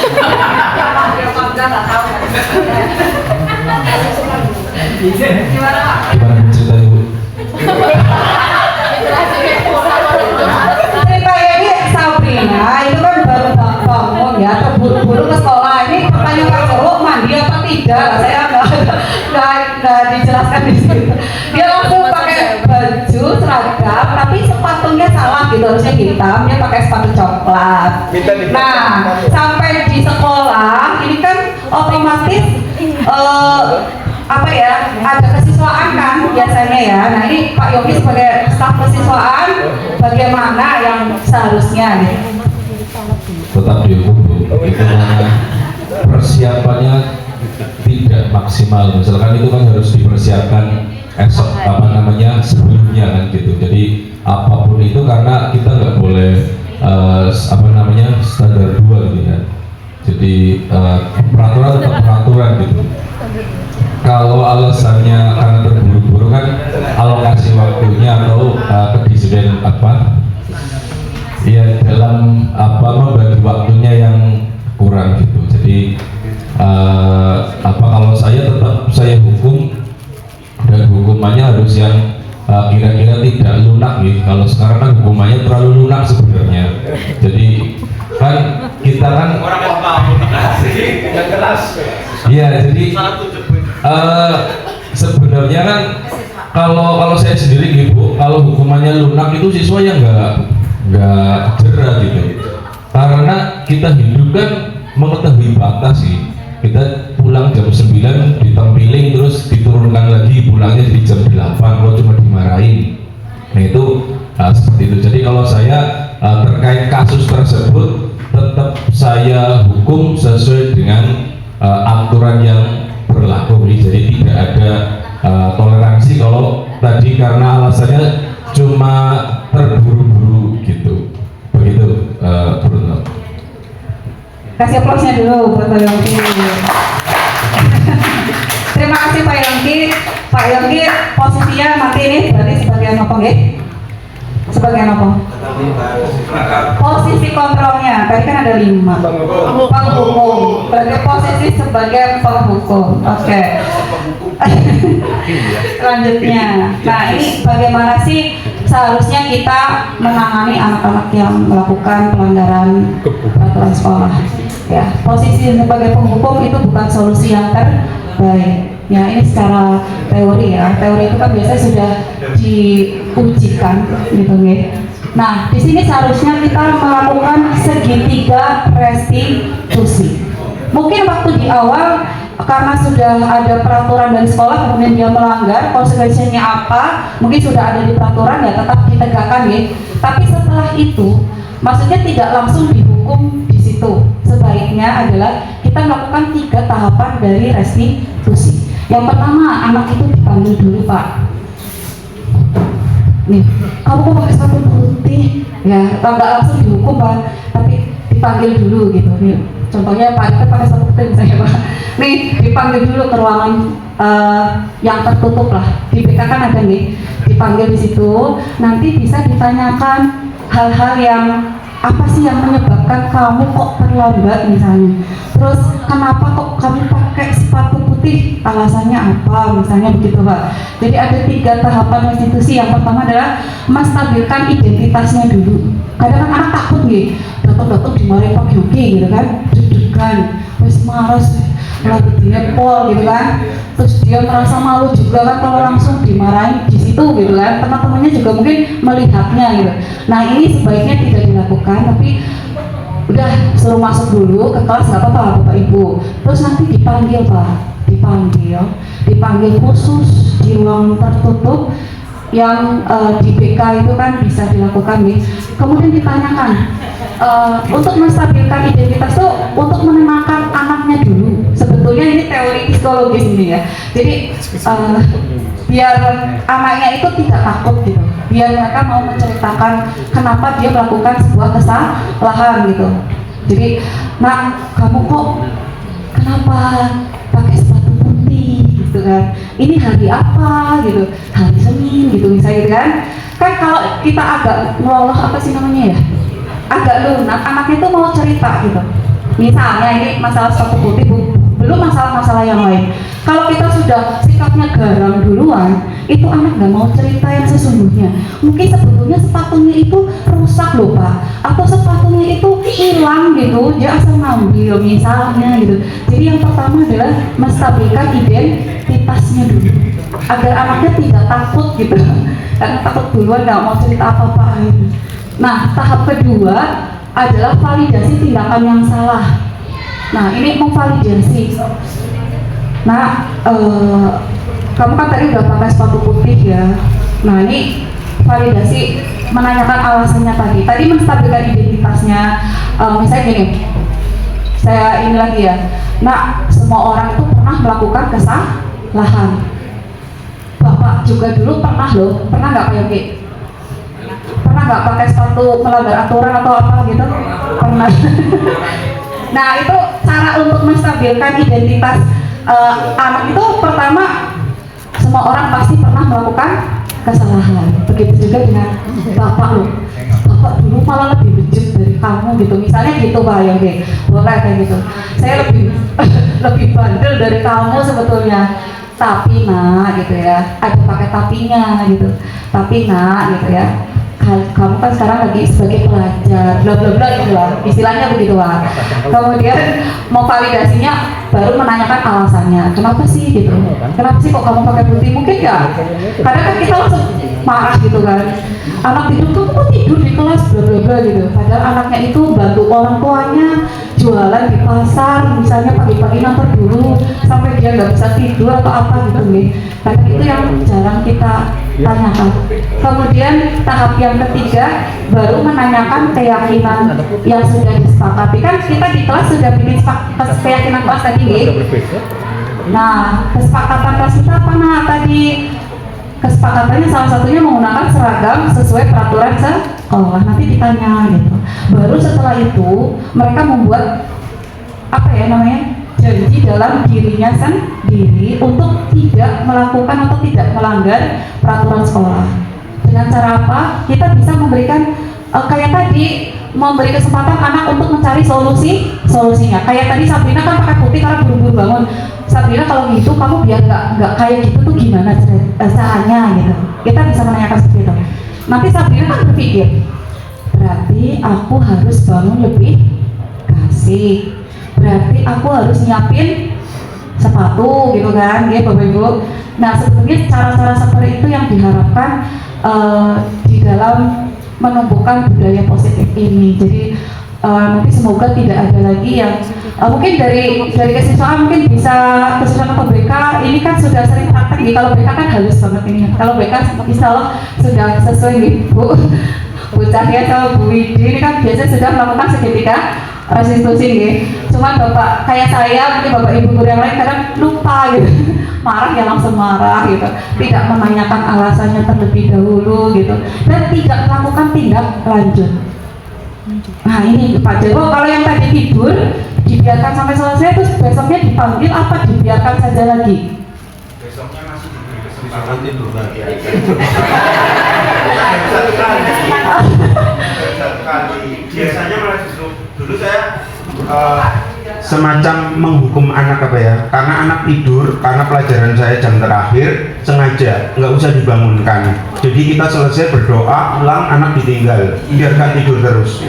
enggak tahu kan. Gimana Pak? Gimana cerita Bu? Ceritanya ini Sabrina itu kan baru bangun ya, terburu-buru ke sekolah. Ini pertanyaan Pak Cowok mandi apa tidak? Saya nggak dijelaskan di situ. Dia langsung pakai baju seragam, tapi sepatunya salah gitu, harusnya hitam. Dia pakai sepatu coklat. Nah, sampai di sekolah ini kan otomatis apa ya, ada kesiswaan kan biasanya ya. Nah ini Pak Yogi sebagai staf kesiswaan bagaimana yang seharusnya gitu. Tetap dihukum Bu. Itu persiapannya tidak maksimal. Misalkan itu kan harus dipersiapkan esok apa namanya sebelumnya kan gitu. Jadi apapun itu karena kita nggak boleh apa namanya standar 2 gitu ya. Jadi peraturan tetap peraturan gitu. Kalau alasannya karena terburu-buru kan alokasi waktunya atau kedisiplinan apa ya dalam apa membagi waktunya yang kurang gitu. Jadi apa kalau saya tetap saya hukum dan hukumannya harus yang kira-kira tidak lunak gitu. Kalau sekarang kan hukumannya terlalu lunak sebenarnya. Jadi kan kita kan Orang yang mau dikasih yang keras. iya jadi sebenarnya kan kalau saya sendiri gitu, kalau hukumannya lunak itu siswa yang nggak jerah gitu. Karena kita hidup kan mengetahui batas sih. Kita pulang jam 9 ditempiling terus diturunkan lagi, pulangnya jadi jam 8 kalau cuma dimarahin. Nah itu seperti itu. Jadi kalau saya terkait kasus tersebut tetap saya hukum sesuai dengan aturan yang berlaku. Jadi tidak ada toleransi kalau tadi karena alasannya cuma terburu-buru gitu. Begitu Bruno. Kasih aplausnya dulu buat Pak Yongki. Terima kasih Pak Yongki. Pak Yongki posisinya nanti ini berarti sebagai sebagian apa nggih? Sebagian apa? Posisi kontrolnya, tadi kan ada 5. Penghukum. Berarti posisi sebagai penghukum. Oke. Selanjutnya, nah ini bagaimana sih seharusnya kita menangani anak-anak yang melakukan pelanggaran peraturan sekolah? Ya, posisi sebagai penghukum itu bukan solusi yang terbaik. Ya, ini secara teori ya. Teori itu kan biasanya sudah diujikan gitu nih. Nah, di sini seharusnya kita melakukan segitiga restitusi. Mungkin waktu di awal karena sudah ada peraturan dari sekolah kemudian dia melanggar, konsekuensinya apa? Mungkin sudah ada di peraturan ya tetap ditegakkan ya. Tapi setelah itu, maksudnya tidak langsung dihukum di situ. Sebaiknya adalah kita melakukan 3 tahapan dari restitusi. Yang pertama, anak itu dipanggil dulu, Pak. Nih, kamu kok pakai sepatu putih? Ya, nggak langsung dihukum, Pak, tapi dipanggil dulu gitu. Nih, contohnya Pak itu pakai sepatu putih misalnya, Pak. Nih, dipanggil dulu ke ruangan yang tertutup lah. Di BK kan ada nih, dipanggil di situ. Nanti bisa ditanyakan hal-hal yang apa sih yang menyebabkan kamu kok terlambat misalnya. Terus kenapa kok kamu pakai sepatu putih? Alasannya apa? Misalnya begitu, Pak. Jadi ada 3 tahapan restitusi. Yang pertama adalah menstabilkan identitasnya dulu. Kadang kan anak takut nih, datuk-datuk dimarahin Pak Yogi gitu kan, deg-degan, wis maras, lagi dilepol gitu kan. Terus dia merasa malu juga kan kalau langsung dimarahin di situ gitu kan. Teman-temannya juga mungkin melihatnya gitu. Nah ini sebaiknya tidak dilakukan, tapi udah suruh masuk dulu ke kelas, nggak apa-apa Bapak Ibu. Terus nanti dipanggil Pak, dipanggil khusus di ruang tertutup yang di BK itu kan bisa dilakukan nih. Kemudian ditanyakan untuk menstabilkan identitas tuh untuk menenangkan anaknya dulu. Sebetulnya ini teori psikologis ini ya. Jadi biar anaknya itu tidak takut gitu, biar mereka mau menceritakan kenapa dia melakukan sebuah kesalahan gitu. Jadi, nak kamu kok kenapa pakai sepatu putih gitu kan? Ini hari apa gitu? Hari Senin gitu misalnya gitu kan? Kan kalau kita agak meloloh apa sih namanya ya? Agak lunak, anaknya itu mau cerita gitu. Misalnya ini masalah sepatu putih, belum masalah-masalah yang lain. Kalau kita sudah sikapnya garang duluan, itu anak nggak mau cerita yang sesungguhnya. Mungkin sebetulnya sepatunya itu rusak loh Pak, atau sepatunya itu hilang gitu, dia asal ngambil misalnya gitu. Jadi yang pertama adalah menstabilkan identitasnya dulu, agar anaknya tidak takut gitu, karena takut duluan nggak mau cerita apa-apa. Nah tahap kedua adalah validasi tindakan yang salah. Nah ini memvalidasi. Nah kamu kan tadi udah pakai sepatu putih ya. Nah ini validasi, menanyakan alasannya tadi. Tadi menstabilkan identitasnya. Misalnya gini, saya ini lagi ya. Nah semua orang itu pernah melakukan kesalahan. Bapak juga dulu pernah loh. Pernah nggak kayak gitu? Pernah nggak pakai sepatu melanggar aturan atau apa gitu? Pernah. Nah itu cara untuk menstabilkan identitas anak itu pertama, semua orang pasti pernah melakukan kesalahan. Begitu juga dengan bapak loh. Bapak dulu malah lebih bejat dari kamu gitu. Misalnya gitu Pak ya, boleh kayak gitu. Saya lebih bandel dari kamu sebetulnya. Tapi nak gitu ya, ada pakai tapinya gitu. Tapi nak gitu ya, kamu kan sekarang lagi sebagai pelajar, bla bla bla gitu lah, istilahnya begitu lah. Kemudian mau validasinya baru menanyakan alasannya, kenapa sih gitu, kenapa sih kok kamu pakai putih? Mungkin ya, kadang kan kita langsung marah gitu kan, anak tidur tuh kok tidur di kelas bla bla bla gitu. Padahal anaknya itu bantu orang tuanya jualan di pasar, misalnya pagi-pagi ngantor dulu sampai dia nggak bisa tidur atau apa gitu nih. Karena itu yang jarang kita tanyakan. Kemudian tahap yang ketiga baru menanyakan keyakinan yang sudah disepakati. Kan kita di kelas sudah bikin keyakinan kelas tadi gitu. Nah kesepakatan kelas kita apa nah tadi? Kesepakatannya salah satunya menggunakan seragam sesuai peraturan sekolah. Nanti ditanya gitu. Baru setelah itu mereka membuat apa ya namanya, janji dalam dirinya sendiri untuk tidak melakukan atau tidak melanggar peraturan sekolah. Dengan cara apa? Kita bisa memberikan kayak tadi, memberi kesempatan anak untuk mencari solusinya. Kayak tadi Sabrina kan pakai putih karena buru-buru bangun. Sabrina, kalau gitu kamu biar nggak kayak gitu tuh gimana caranya gitu. Kita bisa menanyakan seperti itu. Nanti Sabrina kan berpikir, berarti aku harus bangun lebih kasih. Berarti aku harus nyiapin sepatu gitu kan, gitu Bapak Ibu. Nah, sebetulnya cara-cara seperti itu yang diharapkan di dalam menumbuhkan budaya positif ini. Jadi nanti semoga tidak ada lagi yang mungkin dari kesiswaan mungkin bisa kesiswaan atau BK ini kan sudah sering praktek nih. Kalau BK kan halus banget ini. Kalau BK insya Allah sudah sesuai nih Bu Cahya sama Bu Widi ini kan biasanya sudah melakukan seketika restitusi nih. Cuma Bapak kayak saya, mungkin Bapak Ibu guru yang lain kadang lupa gitu. Marah ya langsung marah gitu, tidak menanyakan alasannya terlebih dahulu gitu, dan tidak melakukan tindak lanjut. Nah ini Pak Jarwo, kalau yang tadi tidur dibiarkan sampai selesai terus besoknya dipanggil apa dibiarkan saja lagi? Besoknya masih diberi kesempatan tidur lagi. Satu kali. Biasanya malah justru dulu saya semacam menghukum anak apa ya, karena anak tidur, karena pelajaran saya jam terakhir sengaja nggak usah dibangunkan, jadi kita selesai berdoa ulang, anak ditinggal, biarkan tidur terus.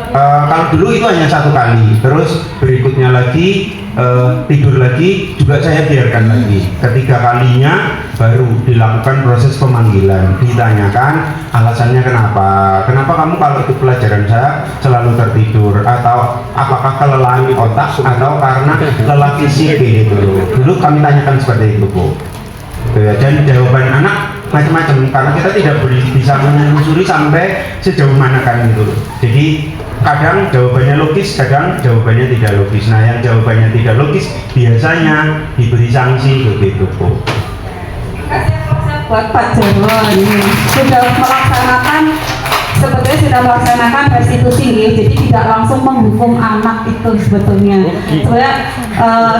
Kalau dulu itu hanya satu kali, terus berikutnya lagi tidur lagi juga saya biarkan lagi. Ketiga kalinya baru dilakukan proses pemanggilan, ditanyakan alasannya kenapa kamu kalau itu pelajaran saya selalu tertidur, atau apakah kelelahan otak atau karena lelah fisik gitu. Dulu kami tanyakan seperti itu Bu. Dan jawaban anak macam-macam karena kita tidak bisa menelusuri sampai sejauh mana kan itu. Jadi kadang jawabannya logis, kadang jawabannya tidak logis. Nah, yang jawabannya tidak logis biasanya diberi sanksi begitu Bu. Buat Pak Jarwo ini sudah melaksanakan restitusi nih, jadi tidak langsung menghukum anak itu sebetulnya. Sebenarnya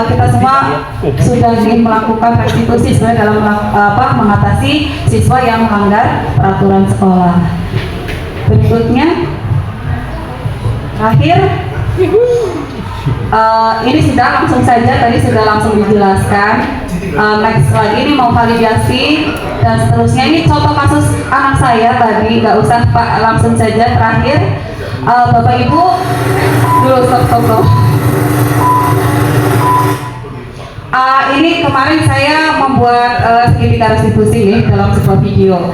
kita semua sudah melakukan restitusi sebenarnya dalam mengatasi siswa yang melanggar peraturan sekolah. Berikutnya, terakhir, ini sudah langsung saja tadi sudah langsung dijelaskan. Next lagi ini mau validasi dan seterusnya. Ini contoh kasus anak saya tadi, nggak usah Pak, langsung saja terakhir. Bapak Ibu dulu stop. Ini kemarin saya membuat segitiga restitusi nih dalam sebuah video.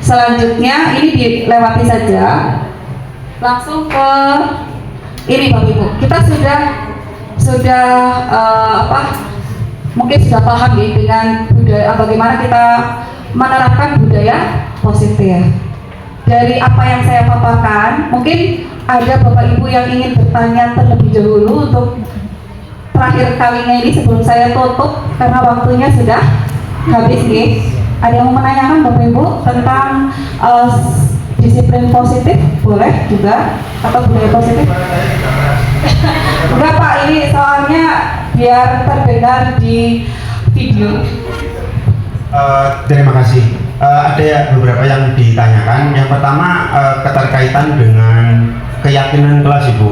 Selanjutnya ini dilewati saja, langsung ke ini Bapak Ibu. Kita sudah mungkin sudah paham ya dengan budaya, bagaimana kita menerapkan budaya positif. Dari apa yang saya paparkan, mungkin ada Bapak Ibu yang ingin bertanya terlebih dahulu untuk terakhir kalinya ini sebelum saya tutup karena waktunya sudah habis nih. Ada yang mau menanyakan Bapak Ibu tentang disiplin positif? Boleh juga, atau budaya positif? Enggak Pak, ini soalnya biar terdengar di video. Terima kasih. Ada beberapa yang ditanyakan. Yang pertama keterkaitan dengan keyakinan kelas Ibu.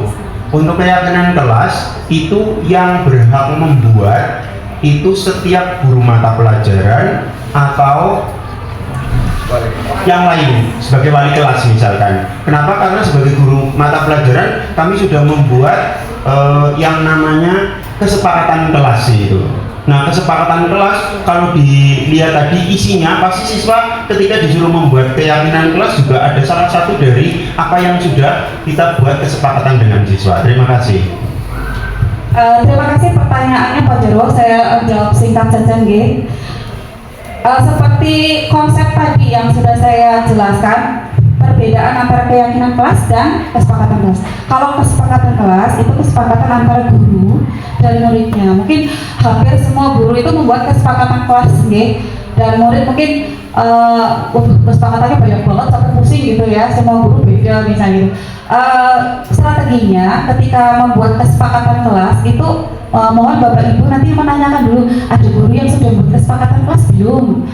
Untuk keyakinan kelas itu yang berhak membuat itu setiap guru mata pelajaran atau yang lain sebagai wali kelas misalkan. Kenapa? Karena sebagai guru mata pelajaran kami sudah membuat yang namanya kesepakatan kelas itu. Nah, kesepakatan kelas kalau dilihat tadi isinya pasti siswa ketika disuruh membuat keyakinan kelas juga ada salah satu dari apa yang sudah kita buat kesepakatan dengan siswa. Terima kasih. Terima kasih pertanyaannya Pak Jarwo. Saya jawab singkat saja nggih. Seperti konsep tadi yang sudah saya jelaskan, perbedaan antara keyakinan kelas dan kesepakatan kelas. Kalau kesepakatan kelas itu kesepakatan antara guru dan muridnya. Mungkin hampir semua guru itu membuat kesepakatan kelas nih, dan murid mungkin kesepakatannya banyak banget sampai pusing gitu ya. Semua guru beda misalnya gitu. Strateginya ketika membuat kesepakatan kelas itu mohon Bapak Ibu nanti menanyakan dulu, ada guru yang sudah membuat kesepakatan kelas belum?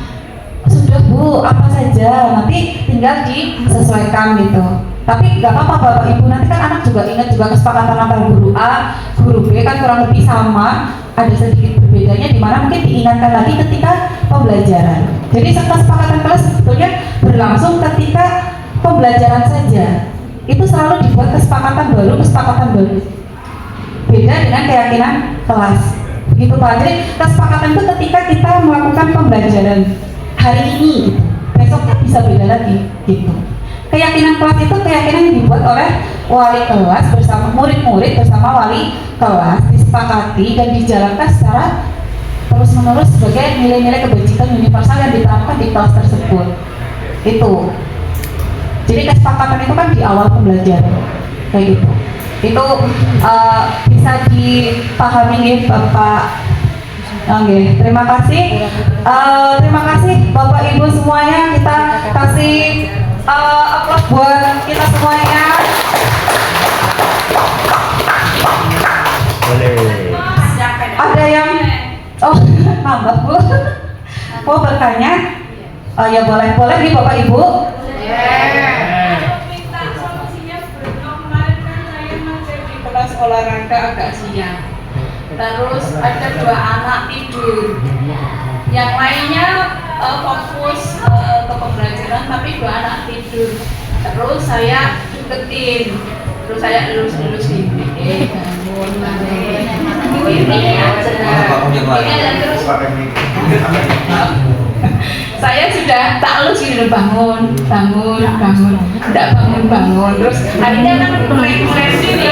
sudah Bu, apa saja nanti tinggal disesuaikan gitu. Tapi nggak apa-apa Bapak Ibu, nanti kan anak juga ingat juga kesepakatan antara guru A, guru B kan kurang lebih sama, ada sedikit berbedanya di mana mungkin diingatkan lagi ketika pembelajaran. Jadi kesepakatan kelas sebetulnya berlangsung ketika pembelajaran saja. Itu selalu dibuat kesepakatan baru. Beda dengan keyakinan kelas. Begitu Pak. Jadi kesepakatan itu ketika kita melakukan pembelajaran hari ini, besoknya bisa beda lagi gitu. Keyakinan kelas itu keyakinan yang dibuat oleh wali kelas bersama murid-murid bersama wali kelas, disepakati dan dijalankan secara terus-menerus sebagai nilai-nilai kebajikan universal yang diterapkan di kelas tersebut. Itu. Jadi kesepakatan itu kan di awal pembelajaran kayak gitu. Itu bisa dipahami nih Bapak. Oke, terima kasih. Terima kasih Bapak Ibu semuanya. Kita kasih aplaus buat kita semuanya. Ada yang nambah Bu? Mau bertanya? Ya boleh nih Bapak Ibu. Kelas olahraga agak siang. Terus ada 2 anak tidur. Yang lainnya fokus ke pembelajaran tapi 2 anak tidur. Terus saya deketin. Terus saya elus-elus gini. Bangun. Ini aja. Dan terus saya sudah tak elus gini, bangun. Tidak bangun. Terus akhirnya kan mulai sini.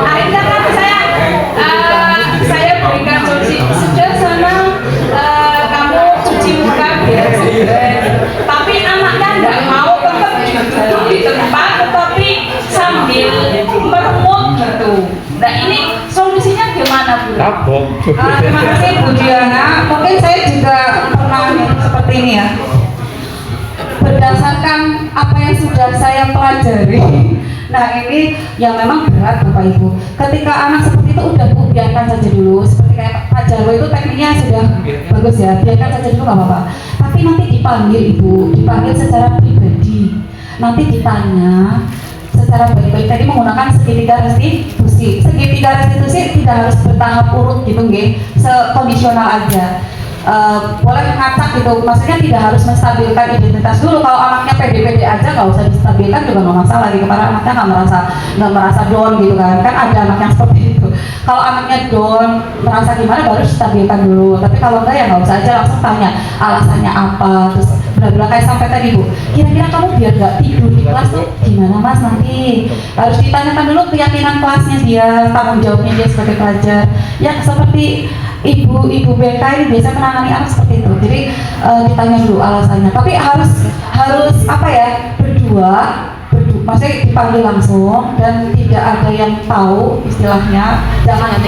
Akhirnya kan saya berikan solusi, sudah sana kamu cuci muka biar segar. Tapi anaknya nggak mau, tetap duduk di tempat tetapi sambil meremut gitu. Nah ini solusinya gimana Bu? Terima kasih Bu Diana. Mungkin saya juga pernah seperti ini ya. Berdasarkan apa yang sudah saya pelajari, nah ini yang memang berat Bapak Ibu. Ketika anak seperti itu udah Bu, biarkan saja dulu. Seperti kayak Pak Jarwo itu tekniknya sudah bagus ya, biarkan saja dulu nggak apa-apa. Tapi nanti dipanggil Ibu, dipanggil secara pribadi. Nanti ditanya secara baik-baik, tadi menggunakan segitiga restitusi. Segitiga restitusi tidak harus bertahap urut gitu nggih, sekondisional aja. Boleh ngacak gitu, maksudnya tidak harus menstabilkan identitas dulu. Kalau anaknya pede-pede aja nggak usah distabilkan juga nggak masalah gitu, karena anaknya nggak merasa down gitu kan ada anak yang seperti itu. Kalau anaknya down merasa gimana baru stabilkan dulu, tapi kalau enggak ya nggak usah aja, langsung tanya alasannya apa, terus bla-bla kayak sampai tadi Bu, kira-kira kamu biar nggak tidur di kelas tuh gimana Mas? Nanti harus ditanyakan dulu keyakinan kelasnya dia, tanggung jawabnya dia sebagai pelajar ya. Seperti ibu BK ini biasa menangani anak seperti itu, jadi ditanya dulu alasannya. Tapi harus apa ya, berdua, maksudnya dipanggil langsung dan tidak ada yang tahu istilahnya, jangan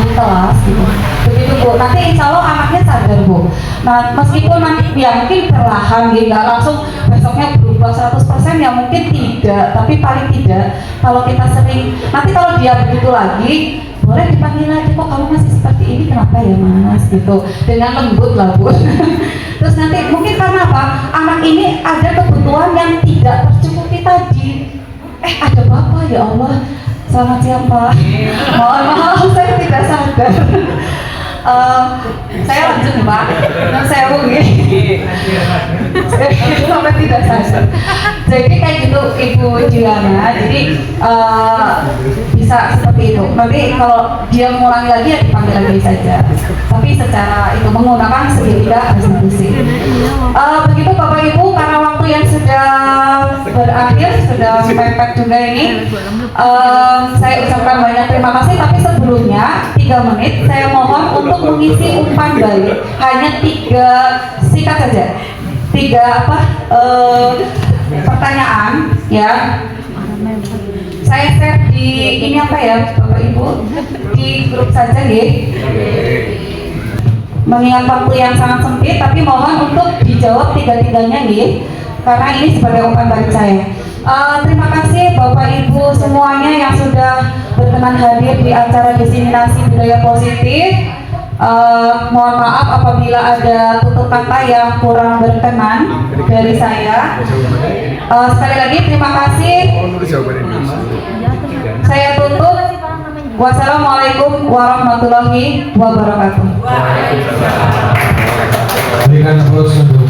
di kelas gitu. Begitu Bu, nanti insya Allah anaknya sadar Bu. Nah meskipun nanti ya mungkin perlahan gitu, nggak langsung besoknya berubah 100% ya mungkin tidak, tapi paling tidak kalau kita sering, nanti kalau dia begitu lagi boleh dipanggil lagi, kok kamu masih seperti ini, kenapa ya Mas gitu, dengan lembut lah Bu. Terus nanti mungkin karena apa, anak ini ada kebutuhan yang tidak tercukupi tadi. Ada Bapak, ya Allah, selamat siang Pak, mohon maaf saya tidak sadar. Saya lanjut nih Pak, saya rugi sampai tidak sadar. Jadi kayak gitu Ibu Juliana, jadi bisa seperti itu. Nanti kalau dia mengulangi lagi ya dipanggil lagi saja, tapi secara itu menggunakan segitiga restitusi. Begitu Bapak Ibu, karena waktu yang sudah berakhir, sudah mepet juga ini, saya ucapkan banyak terima kasih. Tapi sebelumnya 3 menit saya mohon untuk mengisi umpan balik, hanya 3 singkat saja, 3 pertanyaan ya. Saya share di ini apa ya Bapak Ibu, di grup saja ya. Mengingat waktu yang sangat sempit, tapi mohon untuk dijawab 3-tiganya nih, karena ini sebagai umpan balik saya. Terima kasih Bapak Ibu semuanya yang sudah berkenan hadir di acara diseminasi budaya positif. Mohon maaf apabila ada tutur kata yang kurang berkenan dari saya. Sekali lagi terima kasih. Saya tutup. Wassalamualaikum warahmatullahi wabarakatuh. Berikan aplaus untuk